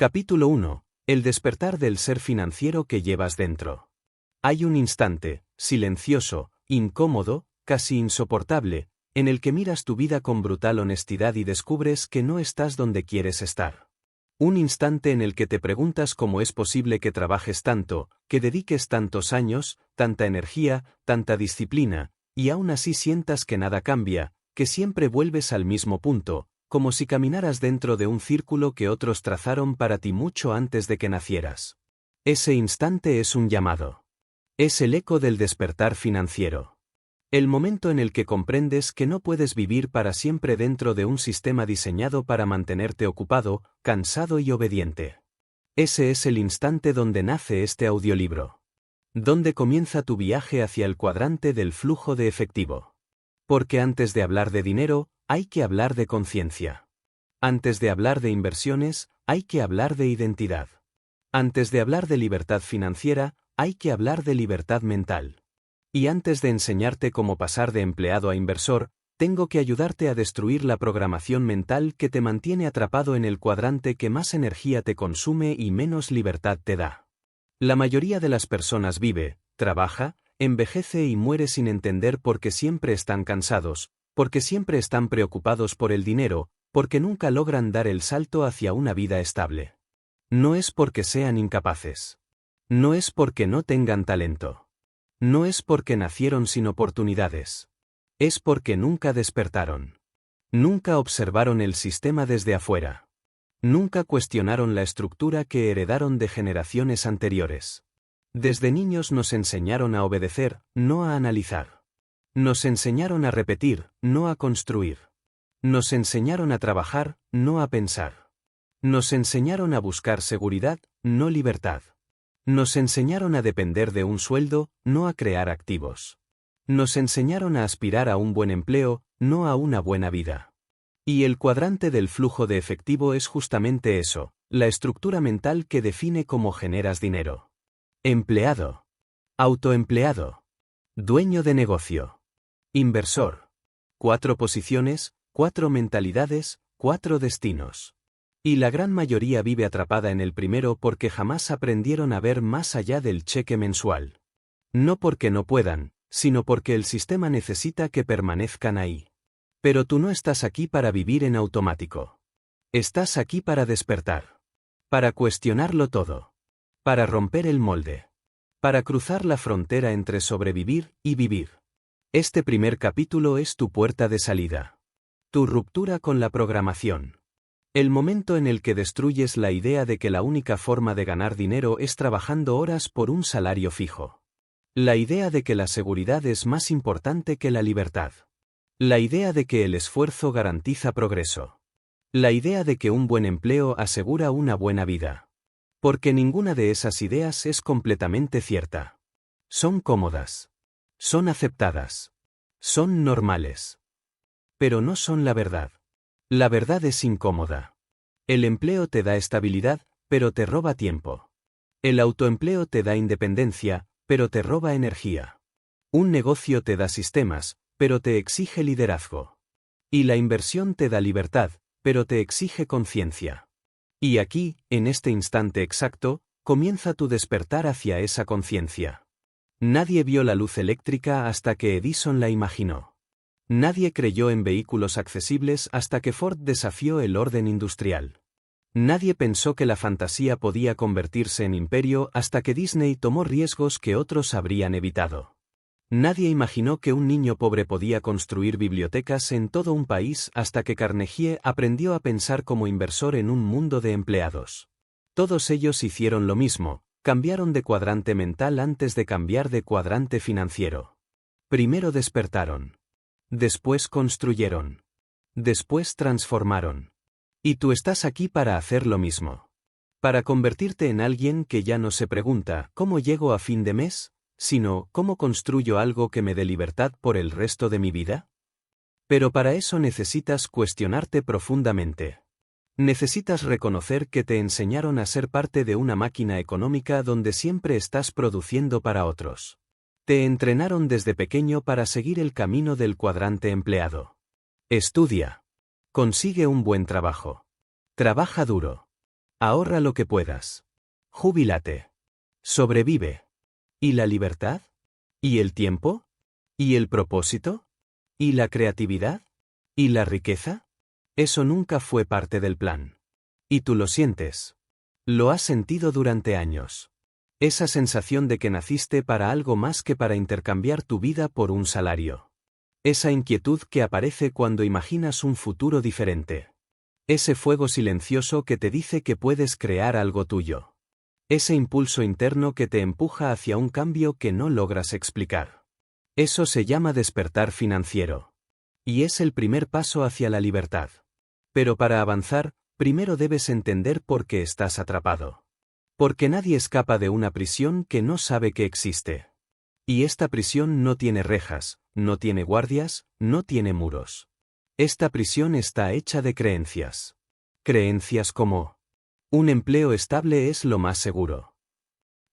Capítulo 1. El despertar del ser financiero que llevas dentro. Hay un instante, silencioso, incómodo, casi insoportable, en el que miras tu vida con brutal honestidad y descubres que no estás donde quieres estar. Un instante en el que te preguntas cómo es posible que trabajes tanto, que dediques tantos años, tanta energía, tanta disciplina, y aún así sientas que nada cambia, que siempre vuelves al mismo punto, como si caminaras dentro de un círculo que otros trazaron para ti mucho antes de que nacieras. Ese instante es un llamado. Es el eco del despertar financiero. El momento en el que comprendes que no puedes vivir para siempre dentro de un sistema diseñado para mantenerte ocupado, cansado y obediente. Ese es el instante donde nace este audiolibro. Donde comienza tu viaje hacia el cuadrante del flujo de efectivo. Porque antes de hablar de dinero, hay que hablar de conciencia. Antes de hablar de inversiones, hay que hablar de identidad. Antes de hablar de libertad financiera, hay que hablar de libertad mental. Y antes de enseñarte cómo pasar de empleado a inversor, tengo que ayudarte a destruir la programación mental que te mantiene atrapado en el cuadrante que más energía te consume y menos libertad te da. La mayoría de las personas vive, trabaja, envejece y muere sin entender porque siempre están cansados, porque siempre están preocupados por el dinero, porque nunca logran dar el salto hacia una vida estable. No es porque sean incapaces. No es porque no tengan talento. No es porque nacieron sin oportunidades. Es porque nunca despertaron. Nunca observaron el sistema desde afuera. Nunca cuestionaron la estructura que heredaron de generaciones anteriores. Desde niños nos enseñaron a obedecer, no a analizar. Nos enseñaron a repetir, no a construir. Nos enseñaron a trabajar, no a pensar. Nos enseñaron a buscar seguridad, no libertad. Nos enseñaron a depender de un sueldo, no a crear activos. Nos enseñaron a aspirar a un buen empleo, no a una buena vida. Y el cuadrante del flujo de efectivo es justamente eso, la estructura mental que define cómo generas dinero. Empleado. Autoempleado. Dueño de negocio. Inversor. 4 posiciones, 4 mentalidades, 4 destinos. Y la gran mayoría vive atrapada en el primero porque jamás aprendieron a ver más allá del cheque mensual. No porque no puedan, sino porque el sistema necesita que permanezcan ahí. Pero tú no estás aquí para vivir en automático. Estás aquí para despertar. Para cuestionarlo todo. Para romper el molde. Para cruzar la frontera entre sobrevivir y vivir. Este primer capítulo es tu puerta de salida. Tu ruptura con la programación. El momento en el que destruyes la idea de que la única forma de ganar dinero es trabajando horas por un salario fijo. La idea de que la seguridad es más importante que la libertad. La idea de que el esfuerzo garantiza progreso. La idea de que un buen empleo asegura una buena vida. Porque ninguna de esas ideas es completamente cierta. Son cómodas. Son aceptadas. Son normales. Pero no son la verdad. La verdad es incómoda. El empleo te da estabilidad, pero te roba tiempo. El autoempleo te da independencia, pero te roba energía. Un negocio te da sistemas, pero te exige liderazgo. Y la inversión te da libertad, pero te exige conciencia. Y aquí, en este instante exacto, comienza tu despertar hacia esa conciencia. Nadie vio la luz eléctrica hasta que Edison la imaginó. Nadie creyó en vehículos accesibles hasta que Ford desafió el orden industrial. Nadie pensó que la fantasía podía convertirse en imperio hasta que Disney tomó riesgos que otros habrían evitado. Nadie imaginó que un niño pobre podía construir bibliotecas en todo un país hasta que Carnegie aprendió a pensar como inversor en un mundo de empleados. Todos ellos hicieron lo mismo, cambiaron de cuadrante mental antes de cambiar de cuadrante financiero. Primero despertaron. Después construyeron. Después transformaron. Y tú estás aquí para hacer lo mismo. Para convertirte en alguien que ya no se pregunta ¿cómo llego a fin de mes?, sino ¿cómo construyo algo que me dé libertad por el resto de mi vida? Pero para eso necesitas cuestionarte profundamente. Necesitas reconocer que te enseñaron a ser parte de una máquina económica donde siempre estás produciendo para otros. Te entrenaron desde pequeño para seguir el camino del cuadrante empleado. Estudia. Consigue un buen trabajo. Trabaja duro. Ahorra lo que puedas. Jubílate. Sobrevive. ¿Y la libertad? ¿Y el tiempo? ¿Y el propósito? ¿Y la creatividad? ¿Y la riqueza? Eso nunca fue parte del plan. Y tú lo sientes. Lo has sentido durante años. Esa sensación de que naciste para algo más que para intercambiar tu vida por un salario. Esa inquietud que aparece cuando imaginas un futuro diferente. Ese fuego silencioso que te dice que puedes crear algo tuyo. Ese impulso interno que te empuja hacia un cambio que no logras explicar. Eso se llama despertar financiero. Y es el primer paso hacia la libertad. Pero para avanzar, primero debes entender por qué estás atrapado. Porque nadie escapa de una prisión que no sabe que existe. Y esta prisión no tiene rejas, no tiene guardias, no tiene muros. Esta prisión está hecha de creencias. Creencias como: un empleo estable es lo más seguro.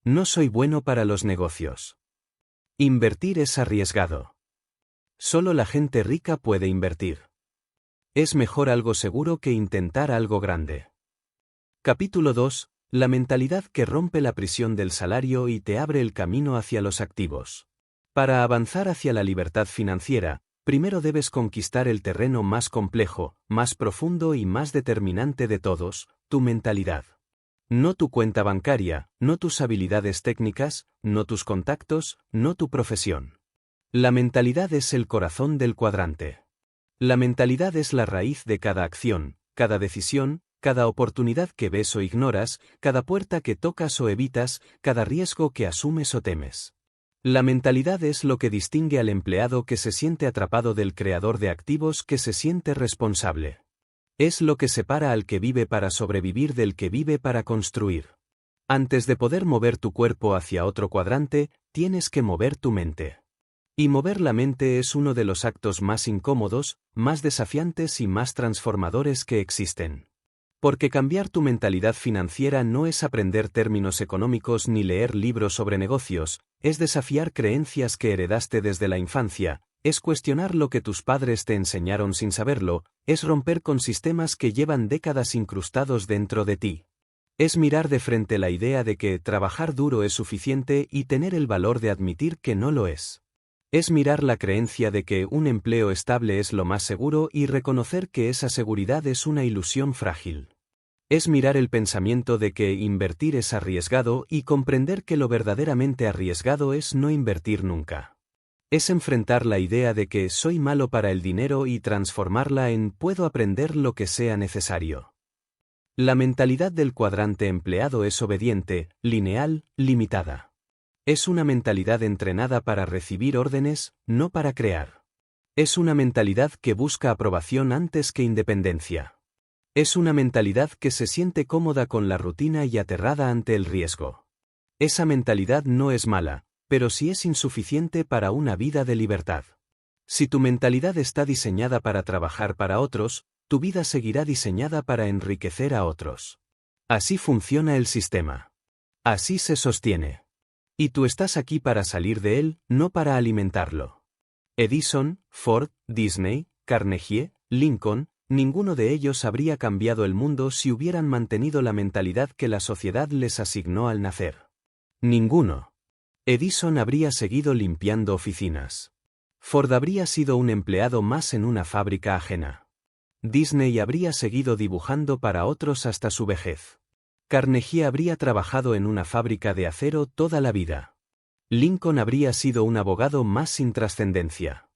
No soy bueno para los negocios. Invertir es arriesgado. Solo la gente rica puede invertir. Es mejor algo seguro que intentar algo grande. Capítulo 2. La mentalidad que rompe la prisión del salario y te abre el camino hacia los activos. Para avanzar hacia la libertad financiera, primero debes conquistar el terreno más complejo, más profundo y más determinante de todos, tu mentalidad. No tu cuenta bancaria, no tus habilidades técnicas, no tus contactos, no tu profesión. La mentalidad es el corazón del cuadrante. La mentalidad es la raíz de cada acción, cada decisión, cada oportunidad que ves o ignoras, cada puerta que tocas o evitas, cada riesgo que asumes o temes. La mentalidad es lo que distingue al empleado que se siente atrapado del creador de activos que se siente responsable. Es lo que separa al que vive para sobrevivir del que vive para construir. Antes de poder mover tu cuerpo hacia otro cuadrante, tienes que mover tu mente. Y mover la mente es uno de los actos más incómodos, más desafiantes y más transformadores que existen. Porque cambiar tu mentalidad financiera no es aprender términos económicos ni leer libros sobre negocios, es desafiar creencias que heredaste desde la infancia, es cuestionar lo que tus padres te enseñaron sin saberlo, es romper con sistemas que llevan décadas incrustados dentro de ti. Es mirar de frente la idea de que trabajar duro es suficiente y tener el valor de admitir que no lo es. Es mirar la creencia de que un empleo estable es lo más seguro y reconocer que esa seguridad es una ilusión frágil. Es mirar el pensamiento de que invertir es arriesgado y comprender que lo verdaderamente arriesgado es no invertir nunca. Es enfrentar la idea de que soy malo para el dinero y transformarla en puedo aprender lo que sea necesario. La mentalidad del cuadrante empleado es obediente, lineal, limitada. Es una mentalidad entrenada para recibir órdenes, no para crear. Es una mentalidad que busca aprobación antes que independencia. Es una mentalidad que se siente cómoda con la rutina y aterrada ante el riesgo. Esa mentalidad no es mala, pero sí es insuficiente para una vida de libertad. Si tu mentalidad está diseñada para trabajar para otros, tu vida seguirá diseñada para enriquecer a otros. Así funciona el sistema. Así se sostiene. Y tú estás aquí para salir de él, no para alimentarlo. Edison, Ford, Disney, Carnegie, Lincoln, ninguno de ellos habría cambiado el mundo si hubieran mantenido la mentalidad que la sociedad les asignó al nacer. Ninguno. Edison habría seguido limpiando oficinas. Ford habría sido un empleado más en una fábrica ajena. Disney habría seguido dibujando para otros hasta su vejez. Carnegie habría trabajado en una fábrica de acero toda la vida. Lincoln habría sido un abogado más sin trascendencia.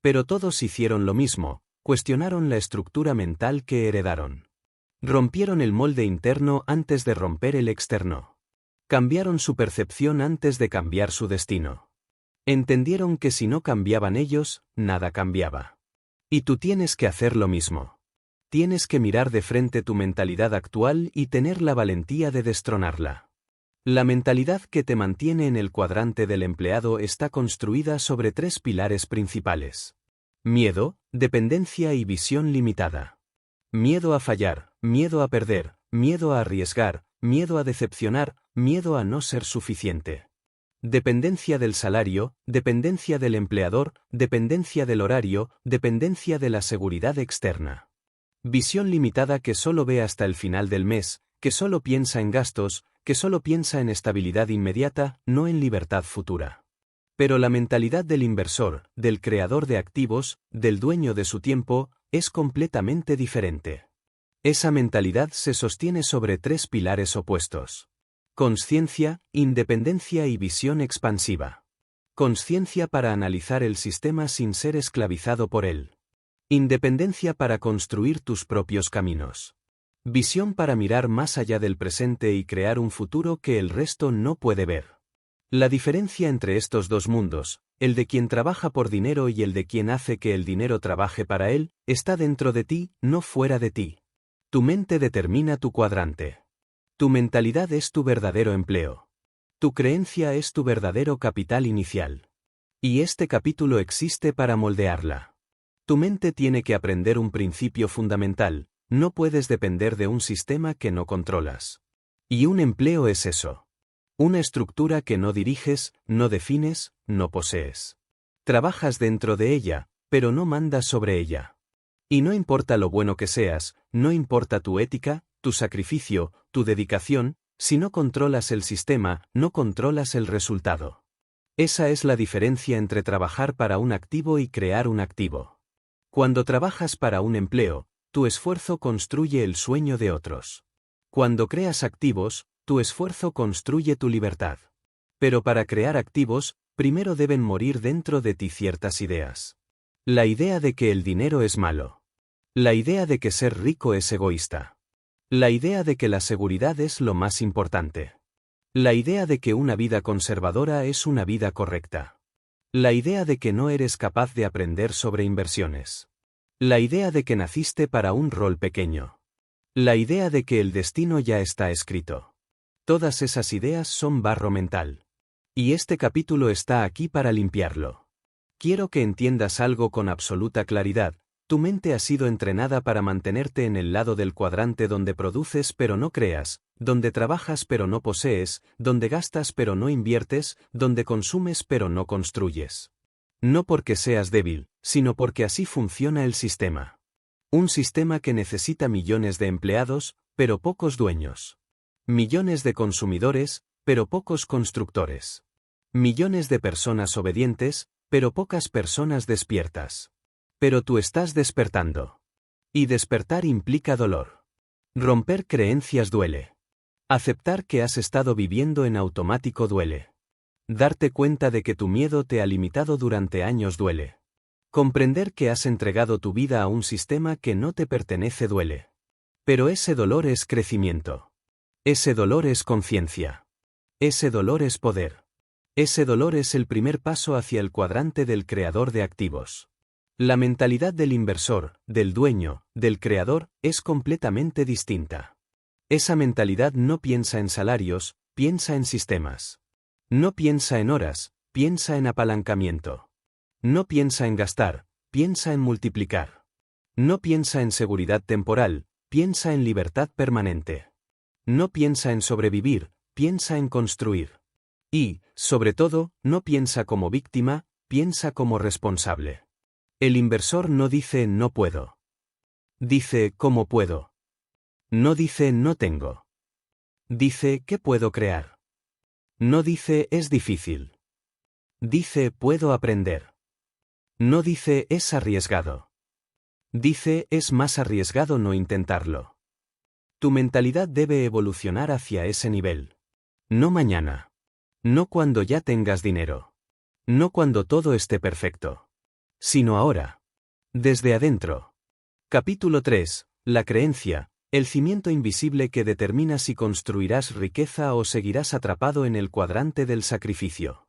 Pero todos hicieron lo mismo, cuestionaron la estructura mental que heredaron. Rompieron el molde interno antes de romper el externo. Cambiaron su percepción antes de cambiar su destino. Entendieron que si no cambiaban ellos, nada cambiaba. Y tú tienes que hacer lo mismo. Tienes que mirar de frente tu mentalidad actual y tener la valentía de destronarla. La mentalidad que te mantiene en el cuadrante del empleado está construida sobre 3 pilares principales. Miedo, dependencia y visión limitada. Miedo a fallar, miedo a perder, miedo a arriesgar, miedo a decepcionar, miedo a no ser suficiente. Dependencia del salario, dependencia del empleador, dependencia del horario, dependencia de la seguridad externa. Visión limitada que solo ve hasta el final del mes, que solo piensa en gastos, que solo piensa en estabilidad inmediata, no en libertad futura. Pero la mentalidad del inversor, del creador de activos, del dueño de su tiempo, es completamente diferente. Esa mentalidad se sostiene sobre 3 pilares opuestos: consciencia, independencia y visión expansiva. Consciencia para analizar el sistema sin ser esclavizado por él. Independencia para construir tus propios caminos. Visión para mirar más allá del presente y crear un futuro que el resto no puede ver. La diferencia entre estos dos mundos, el de quien trabaja por dinero y el de quien hace que el dinero trabaje para él, está dentro de ti, no fuera de ti. Tu mente determina tu cuadrante. Tu mentalidad es tu verdadero empleo. Tu creencia es tu verdadero capital inicial. Y este capítulo existe para moldearla. Tu mente tiene que aprender un principio fundamental: no puedes depender de un sistema que no controlas. Y un empleo es eso. Una estructura que no diriges, no defines, no posees. Trabajas dentro de ella, pero no mandas sobre ella. Y no importa lo bueno que seas, no importa tu ética, tu sacrificio, tu dedicación, si no controlas el sistema, no controlas el resultado. Esa es la diferencia entre trabajar para un activo y crear un activo. Cuando trabajas para un empleo, tu esfuerzo construye el sueño de otros. Cuando creas activos, tu esfuerzo construye tu libertad. Pero para crear activos, primero deben morir dentro de ti ciertas ideas. La idea de que el dinero es malo. La idea de que ser rico es egoísta. La idea de que la seguridad es lo más importante. La idea de que una vida conservadora es una vida correcta. La idea de que no eres capaz de aprender sobre inversiones. La idea de que naciste para un rol pequeño. La idea de que el destino ya está escrito. Todas esas ideas son barro mental. Y este capítulo está aquí para limpiarlo. Quiero que entiendas algo con absoluta claridad: tu mente ha sido entrenada para mantenerte en el lado del cuadrante donde produces pero no creas, donde trabajas pero no posees, donde gastas pero no inviertes, donde consumes pero no construyes. No porque seas débil, sino porque así funciona el sistema. Un sistema que necesita millones de empleados, pero pocos dueños. Millones de consumidores, pero pocos constructores. Millones de personas obedientes, pero pocas personas despiertas. Pero tú estás despertando. Y despertar implica dolor. Romper creencias duele. Aceptar que has estado viviendo en automático duele. Darte cuenta de que tu miedo te ha limitado durante años duele. Comprender que has entregado tu vida a un sistema que no te pertenece duele. Pero ese dolor es crecimiento. Ese dolor es conciencia. Ese dolor es poder. Ese dolor es el primer paso hacia el cuadrante del creador de activos. La mentalidad del inversor, del dueño, del creador, es completamente distinta. Esa mentalidad no piensa en salarios, piensa en sistemas. No piensa en horas, piensa en apalancamiento. No piensa en gastar, piensa en multiplicar. No piensa en seguridad temporal, piensa en libertad permanente. No piensa en sobrevivir, piensa en construir. Y, sobre todo, no piensa como víctima, piensa como responsable. El inversor no dice no puedo. Dice ¿cómo puedo? No dice no tengo. Dice ¿qué puedo crear? No dice es difícil. Dice puedo aprender. No dice es arriesgado. Dice es más arriesgado no intentarlo. Tu mentalidad debe evolucionar hacia ese nivel. No mañana. No cuando ya tengas dinero. No cuando todo esté perfecto. Sino ahora. Desde adentro. Capítulo 3. La creencia, el cimiento invisible que determina si construirás riqueza o seguirás atrapado en el cuadrante del sacrificio.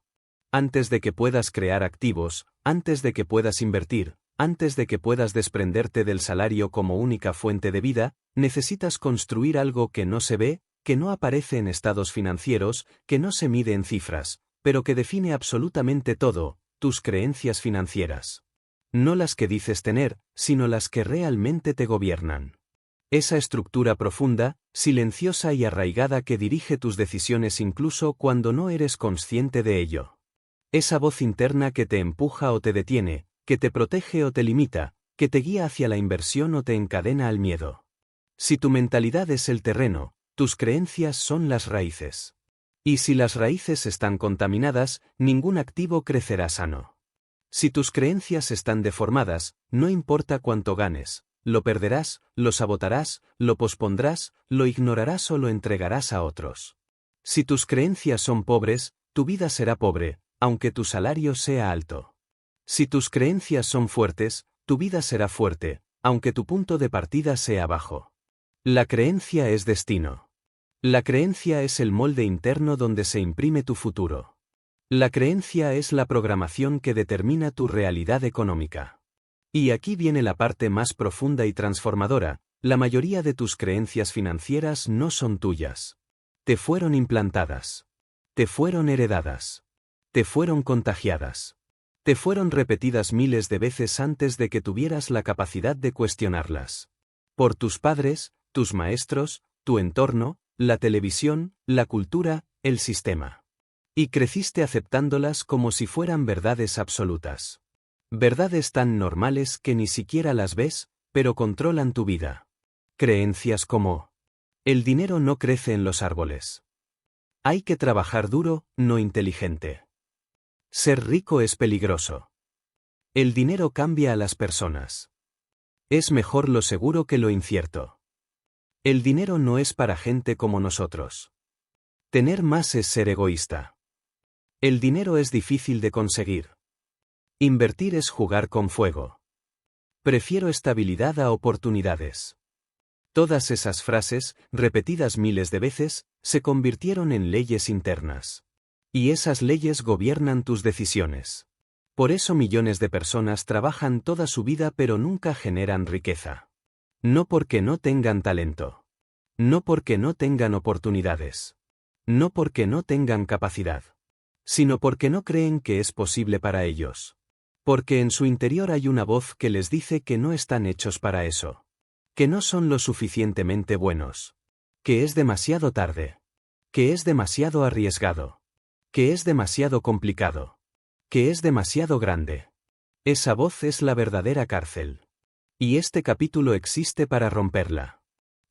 Antes de que puedas crear activos, antes de que puedas invertir, antes de que puedas desprenderte del salario como única fuente de vida, necesitas construir algo que no se ve, que no aparece en estados financieros, que no se mide en cifras, pero que define absolutamente todo: tus creencias financieras. No las que dices tener, sino las que realmente te gobiernan. Esa estructura profunda, silenciosa y arraigada que dirige tus decisiones incluso cuando no eres consciente de ello. Esa voz interna que te empuja o te detiene, que te protege o te limita, que te guía hacia la inversión o te encadena al miedo. Si tu mentalidad es el terreno, Tus creencias son las raíces. Y si las raíces están contaminadas, ningún activo crecerá sano. Si tus creencias están deformadas, no importa cuánto ganes, lo perderás, lo sabotarás, lo pospondrás, lo ignorarás o lo entregarás a otros. Si tus creencias son pobres, tu vida será pobre, aunque tu salario sea alto. Si tus creencias son fuertes, tu vida será fuerte, aunque tu punto de partida sea bajo. La creencia es destino. La creencia es el molde interno donde se imprime tu futuro. La creencia es la programación que determina tu realidad económica. Y aquí viene la parte más profunda y transformadora: la mayoría de tus creencias financieras no son tuyas. Te fueron implantadas. Te fueron heredadas. Te fueron contagiadas. Te fueron repetidas miles de veces antes de que tuvieras la capacidad de cuestionarlas. Por tus padres, tus maestros, tu entorno, la televisión, la cultura, el sistema. Y creciste aceptándolas como si fueran verdades absolutas. Verdades tan normales que ni siquiera las ves, pero controlan tu vida. Creencias como: el dinero no crece en los árboles. Hay que trabajar duro, no inteligente. Ser rico es peligroso. El dinero cambia a las personas. Es mejor lo seguro que lo incierto. El dinero no es para gente como nosotros. Tener más es ser egoísta. El dinero es difícil de conseguir. Invertir es jugar con fuego. Prefiero estabilidad a oportunidades. Todas esas frases, repetidas miles de veces, se convirtieron en leyes internas. Y esas leyes gobiernan tus decisiones. Por eso millones de personas trabajan toda su vida pero nunca generan riqueza. No porque no tengan talento. No porque no tengan oportunidades. No porque no tengan capacidad. Sino porque no creen que es posible para ellos. Porque en su interior hay una voz que les dice que no están hechos para eso. Que no son lo suficientemente buenos. Que es demasiado tarde. Que es demasiado arriesgado. Que es demasiado complicado. Que es demasiado grande. Esa voz es la verdadera cárcel. Y este capítulo existe para romperla.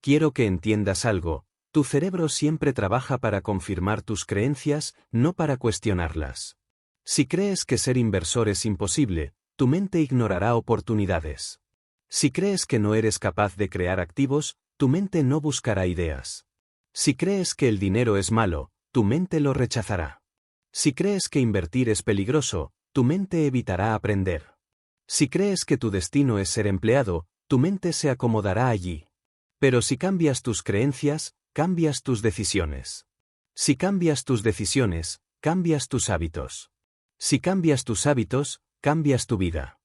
Quiero que entiendas algo: tu cerebro siempre trabaja para confirmar tus creencias, no para cuestionarlas. Si crees que ser inversor es imposible, tu mente ignorará oportunidades. Si crees que no eres capaz de crear activos, tu mente no buscará ideas. Si crees que el dinero es malo, tu mente lo rechazará. Si crees que invertir es peligroso, tu mente evitará aprender. Si crees que tu destino es ser empleado, tu mente se acomodará allí. Pero si cambias tus creencias, cambias tus decisiones. Si cambias tus decisiones, cambias tus hábitos. Si cambias tus hábitos, cambias tu vida.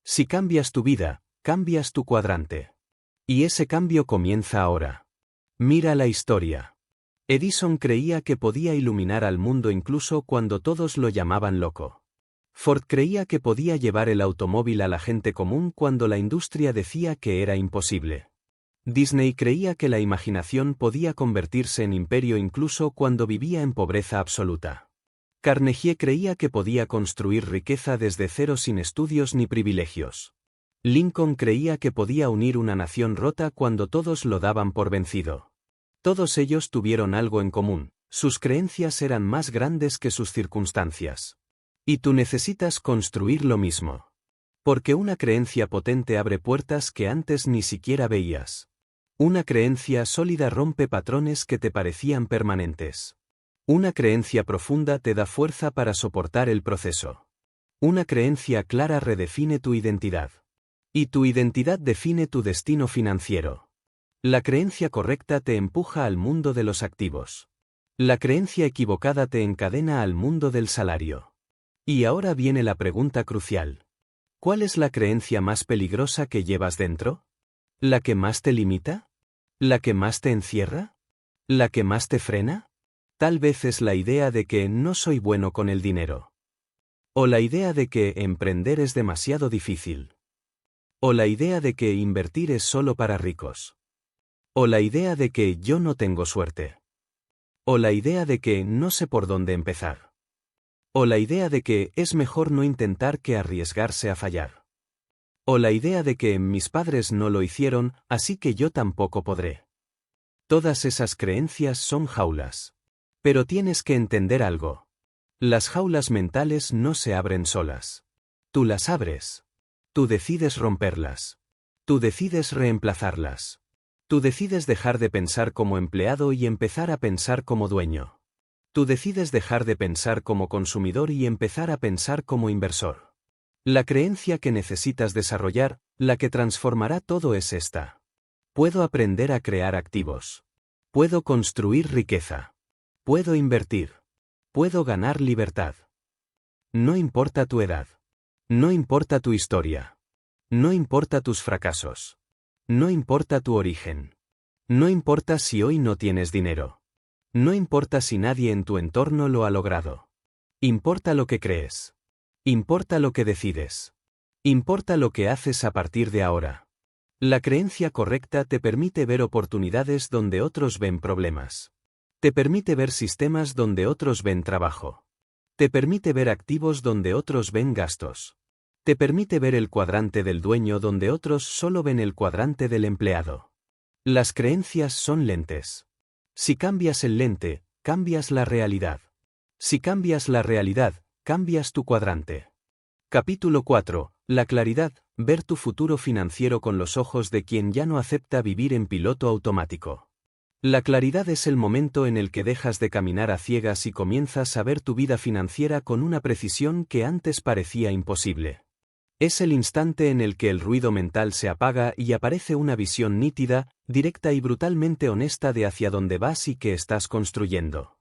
Si cambias tu vida, cambias tu cuadrante. Y ese cambio comienza ahora. Mira la historia. Edison creía que podía iluminar al mundo incluso cuando todos lo llamaban loco. Ford creía que podía llevar el automóvil a la gente común cuando la industria decía que era imposible. Disney creía que la imaginación podía convertirse en imperio incluso cuando vivía en pobreza absoluta. Carnegie creía que podía construir riqueza desde cero sin estudios ni privilegios. Lincoln creía que podía unir una nación rota cuando todos lo daban por vencido. Todos ellos tuvieron algo en común: sus creencias eran más grandes que sus circunstancias. Y tú necesitas construir lo mismo. Porque una creencia potente abre puertas que antes ni siquiera veías. Una creencia sólida rompe patrones que te parecían permanentes. Una creencia profunda te da fuerza para soportar el proceso. Una creencia clara redefine tu identidad. Y tu identidad define tu destino financiero. La creencia correcta te empuja al mundo de los activos. La creencia equivocada te encadena al mundo del salario. Y ahora viene la pregunta crucial. ¿Cuál es la creencia más peligrosa que llevas dentro? ¿La que más te limita? ¿La que más te encierra? ¿La que más te frena? Tal vez es la idea de que no soy bueno con el dinero. O la idea de que emprender es demasiado difícil. O la idea de que invertir es solo para ricos. O la idea de que yo no tengo suerte. O la idea de que no sé por dónde empezar. O la idea de que es mejor no intentar que arriesgarse a fallar. O la idea de que mis padres no lo hicieron, así que yo tampoco podré. Todas esas creencias son jaulas. Pero tienes que entender algo. Las jaulas mentales no se abren solas. Tú las abres. Tú decides romperlas. Tú decides reemplazarlas. Tú decides dejar de pensar como empleado y empezar a pensar como dueño. Tú decides dejar de pensar como consumidor y empezar a pensar como inversor. La creencia que necesitas desarrollar, la que transformará todo es esta. Puedo aprender a crear activos. Puedo construir riqueza. Puedo invertir. Puedo ganar libertad. No importa tu edad. No importa tu historia. No importa tus fracasos. No importa tu origen. No importa si hoy no tienes dinero. No importa si nadie en tu entorno lo ha logrado. Importa lo que crees. Importa lo que decides. Importa lo que haces a partir de ahora. La creencia correcta te permite ver oportunidades donde otros ven problemas. Te permite ver sistemas donde otros ven trabajo. Te permite ver activos donde otros ven gastos. Te permite ver el cuadrante del dueño donde otros solo ven el cuadrante del empleado. Las creencias son lentes. Si cambias el lente, cambias la realidad. Si cambias la realidad, cambias tu cuadrante. Capítulo 4. La claridad, ver tu futuro financiero con los ojos de quien ya no acepta vivir en piloto automático. La claridad es el momento en el que dejas de caminar a ciegas y comienzas a ver tu vida financiera con una precisión que antes parecía imposible. Es el instante en el que el ruido mental se apaga y aparece una visión nítida, directa y brutalmente honesta de hacia dónde vas y qué estás construyendo.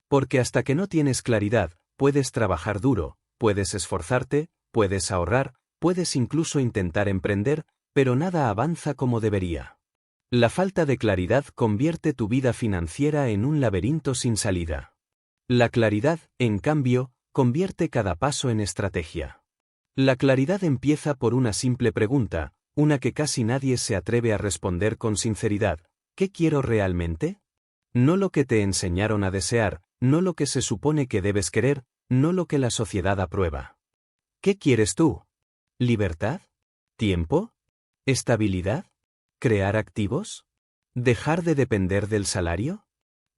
Porque hasta que no tienes claridad, puedes trabajar duro, puedes esforzarte, puedes ahorrar, puedes incluso intentar emprender, pero nada avanza como debería. La falta de claridad convierte tu vida financiera en un laberinto sin salida. La claridad, en cambio, convierte cada paso en estrategia. La claridad empieza por una simple pregunta, una que casi nadie se atreve a responder con sinceridad. ¿Qué quiero realmente? No lo que te enseñaron a desear, no lo que se supone que debes querer, no lo que la sociedad aprueba. ¿Qué quieres tú? ¿Libertad? ¿Tiempo? ¿Estabilidad? ¿Crear activos? ¿Dejar de depender del salario?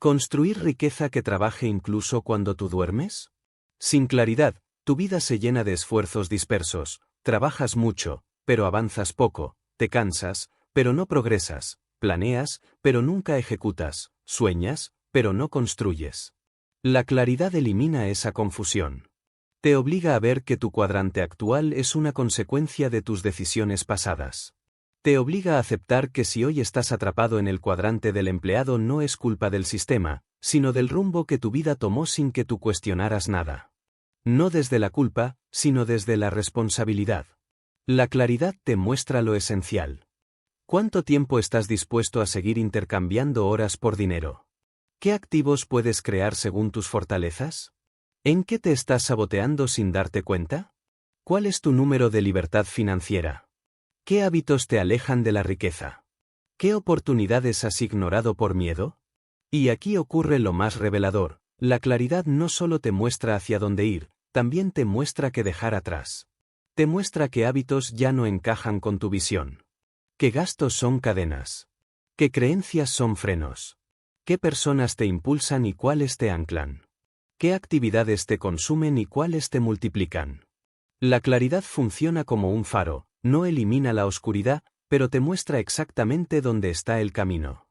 ¿Construir riqueza que trabaje incluso cuando tú duermes? Sin claridad, tu vida se llena de esfuerzos dispersos, trabajas mucho, pero avanzas poco, te cansas, pero no progresas, planeas, pero nunca ejecutas, sueñas, pero no construyes. La claridad elimina esa confusión. Te obliga a ver que tu cuadrante actual es una consecuencia de tus decisiones pasadas. Te obliga a aceptar que si hoy estás atrapado en el cuadrante del empleado no es culpa del sistema, sino del rumbo que tu vida tomó sin que tú cuestionaras nada. No desde la culpa, sino desde la responsabilidad. La claridad te muestra lo esencial. ¿Cuánto tiempo estás dispuesto a seguir intercambiando horas por dinero? ¿Qué activos puedes crear según tus fortalezas? ¿En qué te estás saboteando sin darte cuenta? ¿Cuál es tu número de libertad financiera? ¿Qué hábitos te alejan de la riqueza? ¿Qué oportunidades has ignorado por miedo? Y aquí ocurre lo más revelador, la claridad no solo te muestra hacia dónde ir, también te muestra qué dejar atrás. Te muestra qué hábitos ya no encajan con tu visión. ¿Qué gastos son cadenas? ¿Qué creencias son frenos? ¿Qué personas te impulsan y cuáles te anclan? ¿Qué actividades te consumen y cuáles te multiplican? La claridad funciona como un faro, no elimina la oscuridad, pero te muestra exactamente dónde está el camino.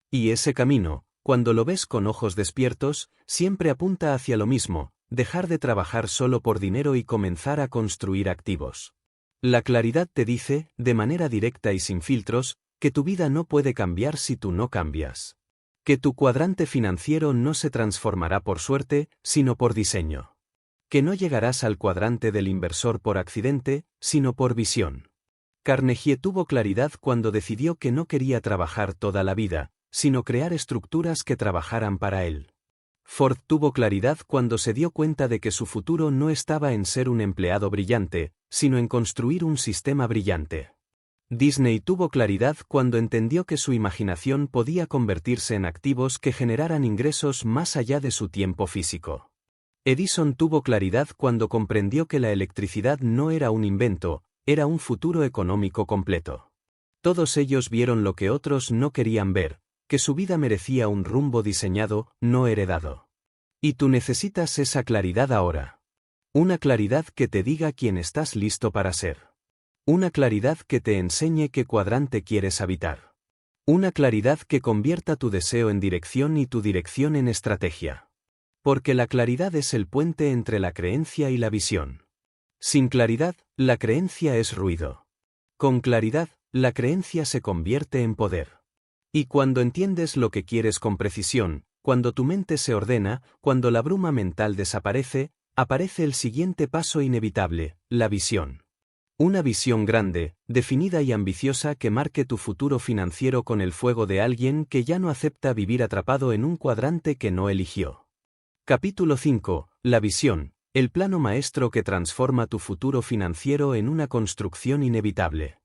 Y ese camino, cuando lo ves con ojos despiertos, siempre apunta hacia lo mismo, dejar de trabajar solo por dinero y comenzar a construir activos. La claridad te dice, de manera directa y sin filtros, que tu vida no puede cambiar si tú no cambias. Que tu cuadrante financiero no se transformará por suerte, sino por diseño. Que no llegarás al cuadrante del inversor por accidente, sino por visión. Carnegie tuvo claridad cuando decidió que no quería trabajar toda la vida, sino crear estructuras que trabajaran para él. Ford tuvo claridad cuando se dio cuenta de que su futuro no estaba en ser un empleado brillante, sino en construir un sistema brillante. Disney tuvo claridad cuando entendió que su imaginación podía convertirse en activos que generaran ingresos más allá de su tiempo físico. Edison tuvo claridad cuando comprendió que la electricidad no era un invento, era un futuro económico completo. Todos ellos vieron lo que otros no querían ver, que su vida merecía un rumbo diseñado, no heredado. Y tú necesitas esa claridad ahora. Una claridad que te diga quién estás listo para ser. Una claridad que te enseñe qué cuadrante quieres habitar. Una claridad que convierta tu deseo en dirección y tu dirección en estrategia. Porque la claridad es el puente entre la creencia y la visión. Sin claridad, la creencia es ruido. Con claridad, la creencia se convierte en poder. Y cuando entiendes lo que quieres con precisión, cuando tu mente se ordena, cuando la bruma mental desaparece, aparece el siguiente paso inevitable, la visión. Una visión grande, definida y ambiciosa que marque tu futuro financiero con el fuego de alguien que ya no acepta vivir atrapado en un cuadrante que no eligió. Capítulo 5. La visión, el plano maestro que transforma tu futuro financiero en una construcción inevitable.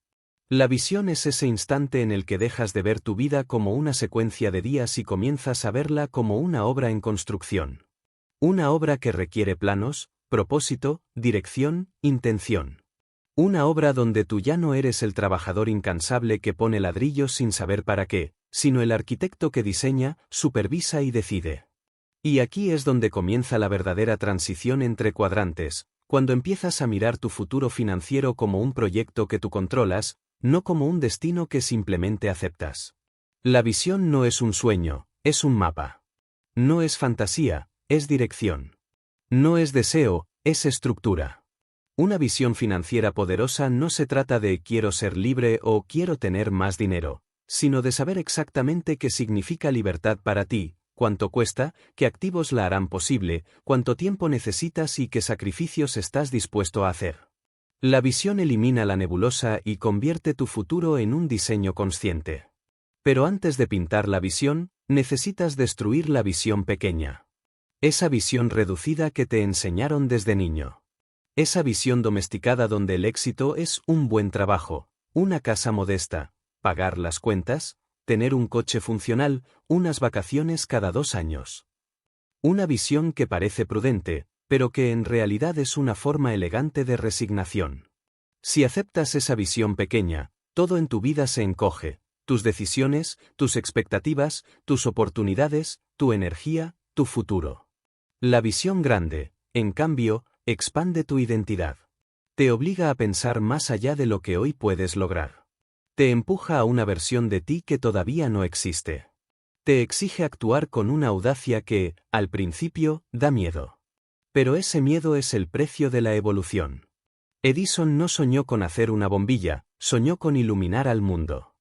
La visión es ese instante en el que dejas de ver tu vida como una secuencia de días y comienzas a verla como una obra en construcción. Una obra que requiere planos, propósito, dirección, intención. Una obra donde tú ya no eres el trabajador incansable que pone ladrillos sin saber para qué, sino el arquitecto que diseña, supervisa y decide. Y aquí es donde comienza la verdadera transición entre cuadrantes, cuando empiezas a mirar tu futuro financiero como un proyecto que tú controlas, no como un destino que simplemente aceptas. La visión no es un sueño, es un mapa. No es fantasía, es dirección. No es deseo, es estructura. Una visión financiera poderosa no se trata de quiero ser libre o quiero tener más dinero, sino de saber exactamente qué significa libertad para ti, cuánto cuesta, qué activos la harán posible, cuánto tiempo necesitas y qué sacrificios estás dispuesto a hacer. La visión elimina la nebulosa y convierte tu futuro en un diseño consciente. Pero antes de pintar la visión, necesitas destruir la visión pequeña. Esa visión reducida que te enseñaron desde niño. Esa visión domesticada donde el éxito es un buen trabajo, una casa modesta, pagar las cuentas, tener un coche funcional, unas vacaciones cada 2 años. Una visión que parece prudente, pero que en realidad es una forma elegante de resignación. Si aceptas esa visión pequeña, todo en tu vida se encoge, tus decisiones, tus expectativas, tus oportunidades, tu energía, tu futuro. La visión grande, en cambio, expande tu identidad. Te obliga a pensar más allá de lo que hoy puedes lograr. Te empuja a una versión de ti que todavía no existe. Te exige actuar con una audacia que, al principio, da miedo. Pero ese miedo es el precio de la evolución. Edison no soñó con hacer una bombilla, soñó con iluminar al mundo.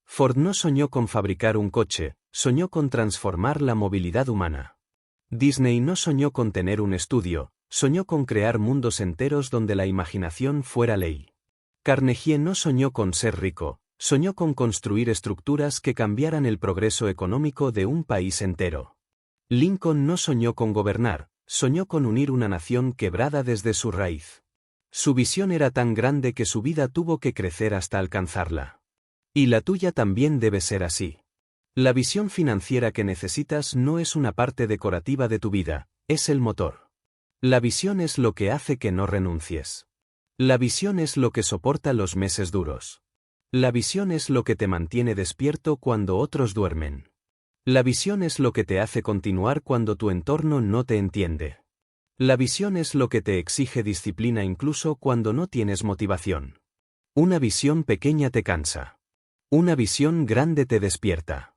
Ford no soñó con fabricar un coche, soñó con transformar la movilidad humana. Disney no soñó con tener un estudio, soñó con crear mundos enteros donde la imaginación fuera ley. Carnegie no soñó con ser rico, soñó con construir estructuras que cambiaran el progreso económico de un país entero. Lincoln no soñó con gobernar, soñó con unir una nación quebrada desde su raíz. Su visión era tan grande que su vida tuvo que crecer hasta alcanzarla. Y la tuya también debe ser así. La visión financiera que necesitas no es una parte decorativa de tu vida, es el motor. La visión es lo que hace que no renuncies. La visión es lo que soporta los meses duros. La visión es lo que te mantiene despierto cuando otros duermen. La visión es lo que te hace continuar cuando tu entorno no te entiende. La visión es lo que te exige disciplina incluso cuando no tienes motivación. Una visión pequeña te cansa. Una visión grande te despierta.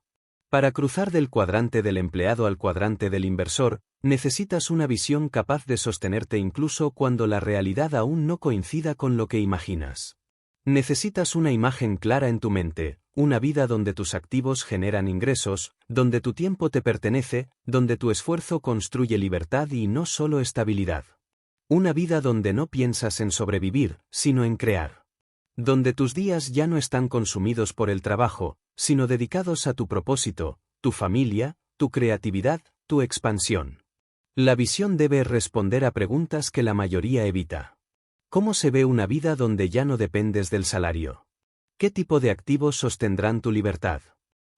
Para cruzar del cuadrante del empleado al cuadrante del inversor, necesitas una visión capaz de sostenerte incluso cuando la realidad aún no coincida con lo que imaginas. Necesitas una imagen clara en tu mente, una vida donde tus activos generan ingresos, donde tu tiempo te pertenece, donde tu esfuerzo construye libertad y no solo estabilidad. Una vida donde no piensas en sobrevivir, sino en crear. Donde tus días ya no están consumidos por el trabajo, sino dedicados a tu propósito, tu familia, tu creatividad, tu expansión. La visión debe responder a preguntas que la mayoría evita. ¿Cómo se ve una vida donde ya no dependes del salario? ¿Qué tipo de activos sostendrán tu libertad?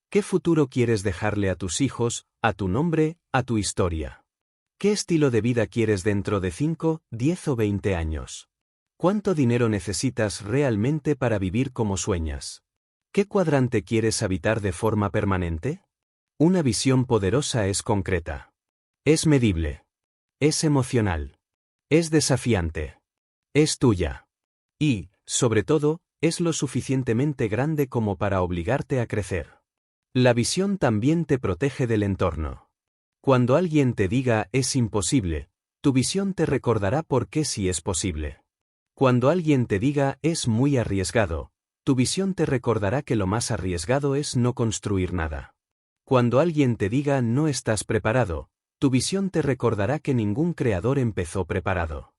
¿Qué futuro quieres dejarle a tus hijos, a tu nombre, a tu historia? ¿Qué estilo de vida quieres dentro de 5, 10 o 20 años? ¿Cuánto dinero necesitas realmente para vivir como sueñas? ¿Qué cuadrante quieres habitar de forma permanente? Una visión poderosa es concreta. Es medible. Es emocional. Es desafiante. Es tuya. Y, sobre todo, es lo suficientemente grande como para obligarte a crecer. La visión también te protege del entorno. Cuando alguien te diga es imposible, tu visión te recordará por qué sí es posible. Cuando alguien te diga es muy arriesgado, tu visión te recordará que lo más arriesgado es no construir nada. Cuando alguien te diga no estás preparado, tu visión te recordará que ningún creador empezó preparado.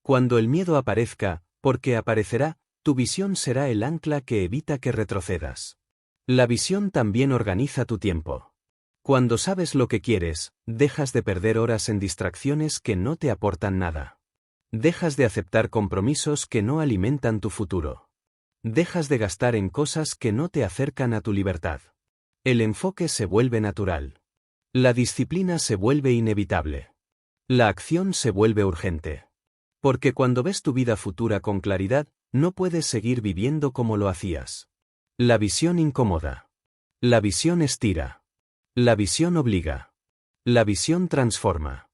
Cuando el miedo aparezca, porque aparecerá, tu visión será el ancla que evita que retrocedas. La visión también organiza tu tiempo. Cuando sabes lo que quieres, dejas de perder horas en distracciones que no te aportan nada. Dejas de aceptar compromisos que no alimentan tu futuro. Dejas de gastar en cosas que no te acercan a tu libertad. El enfoque se vuelve natural. La disciplina se vuelve inevitable. La acción se vuelve urgente. Porque cuando ves tu vida futura con claridad, no puedes seguir viviendo como lo hacías. La visión incomoda. La visión estira. La visión obliga. La visión transforma.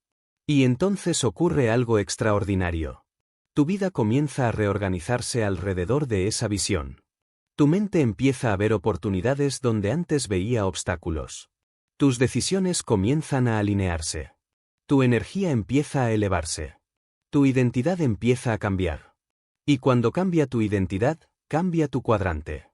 Y entonces ocurre algo extraordinario. Tu vida comienza a reorganizarse alrededor de esa visión. Tu mente empieza a ver oportunidades donde antes veía obstáculos. Tus decisiones comienzan a alinearse. Tu energía empieza a elevarse. Tu identidad empieza a cambiar. Y cuando cambia tu identidad, cambia tu cuadrante.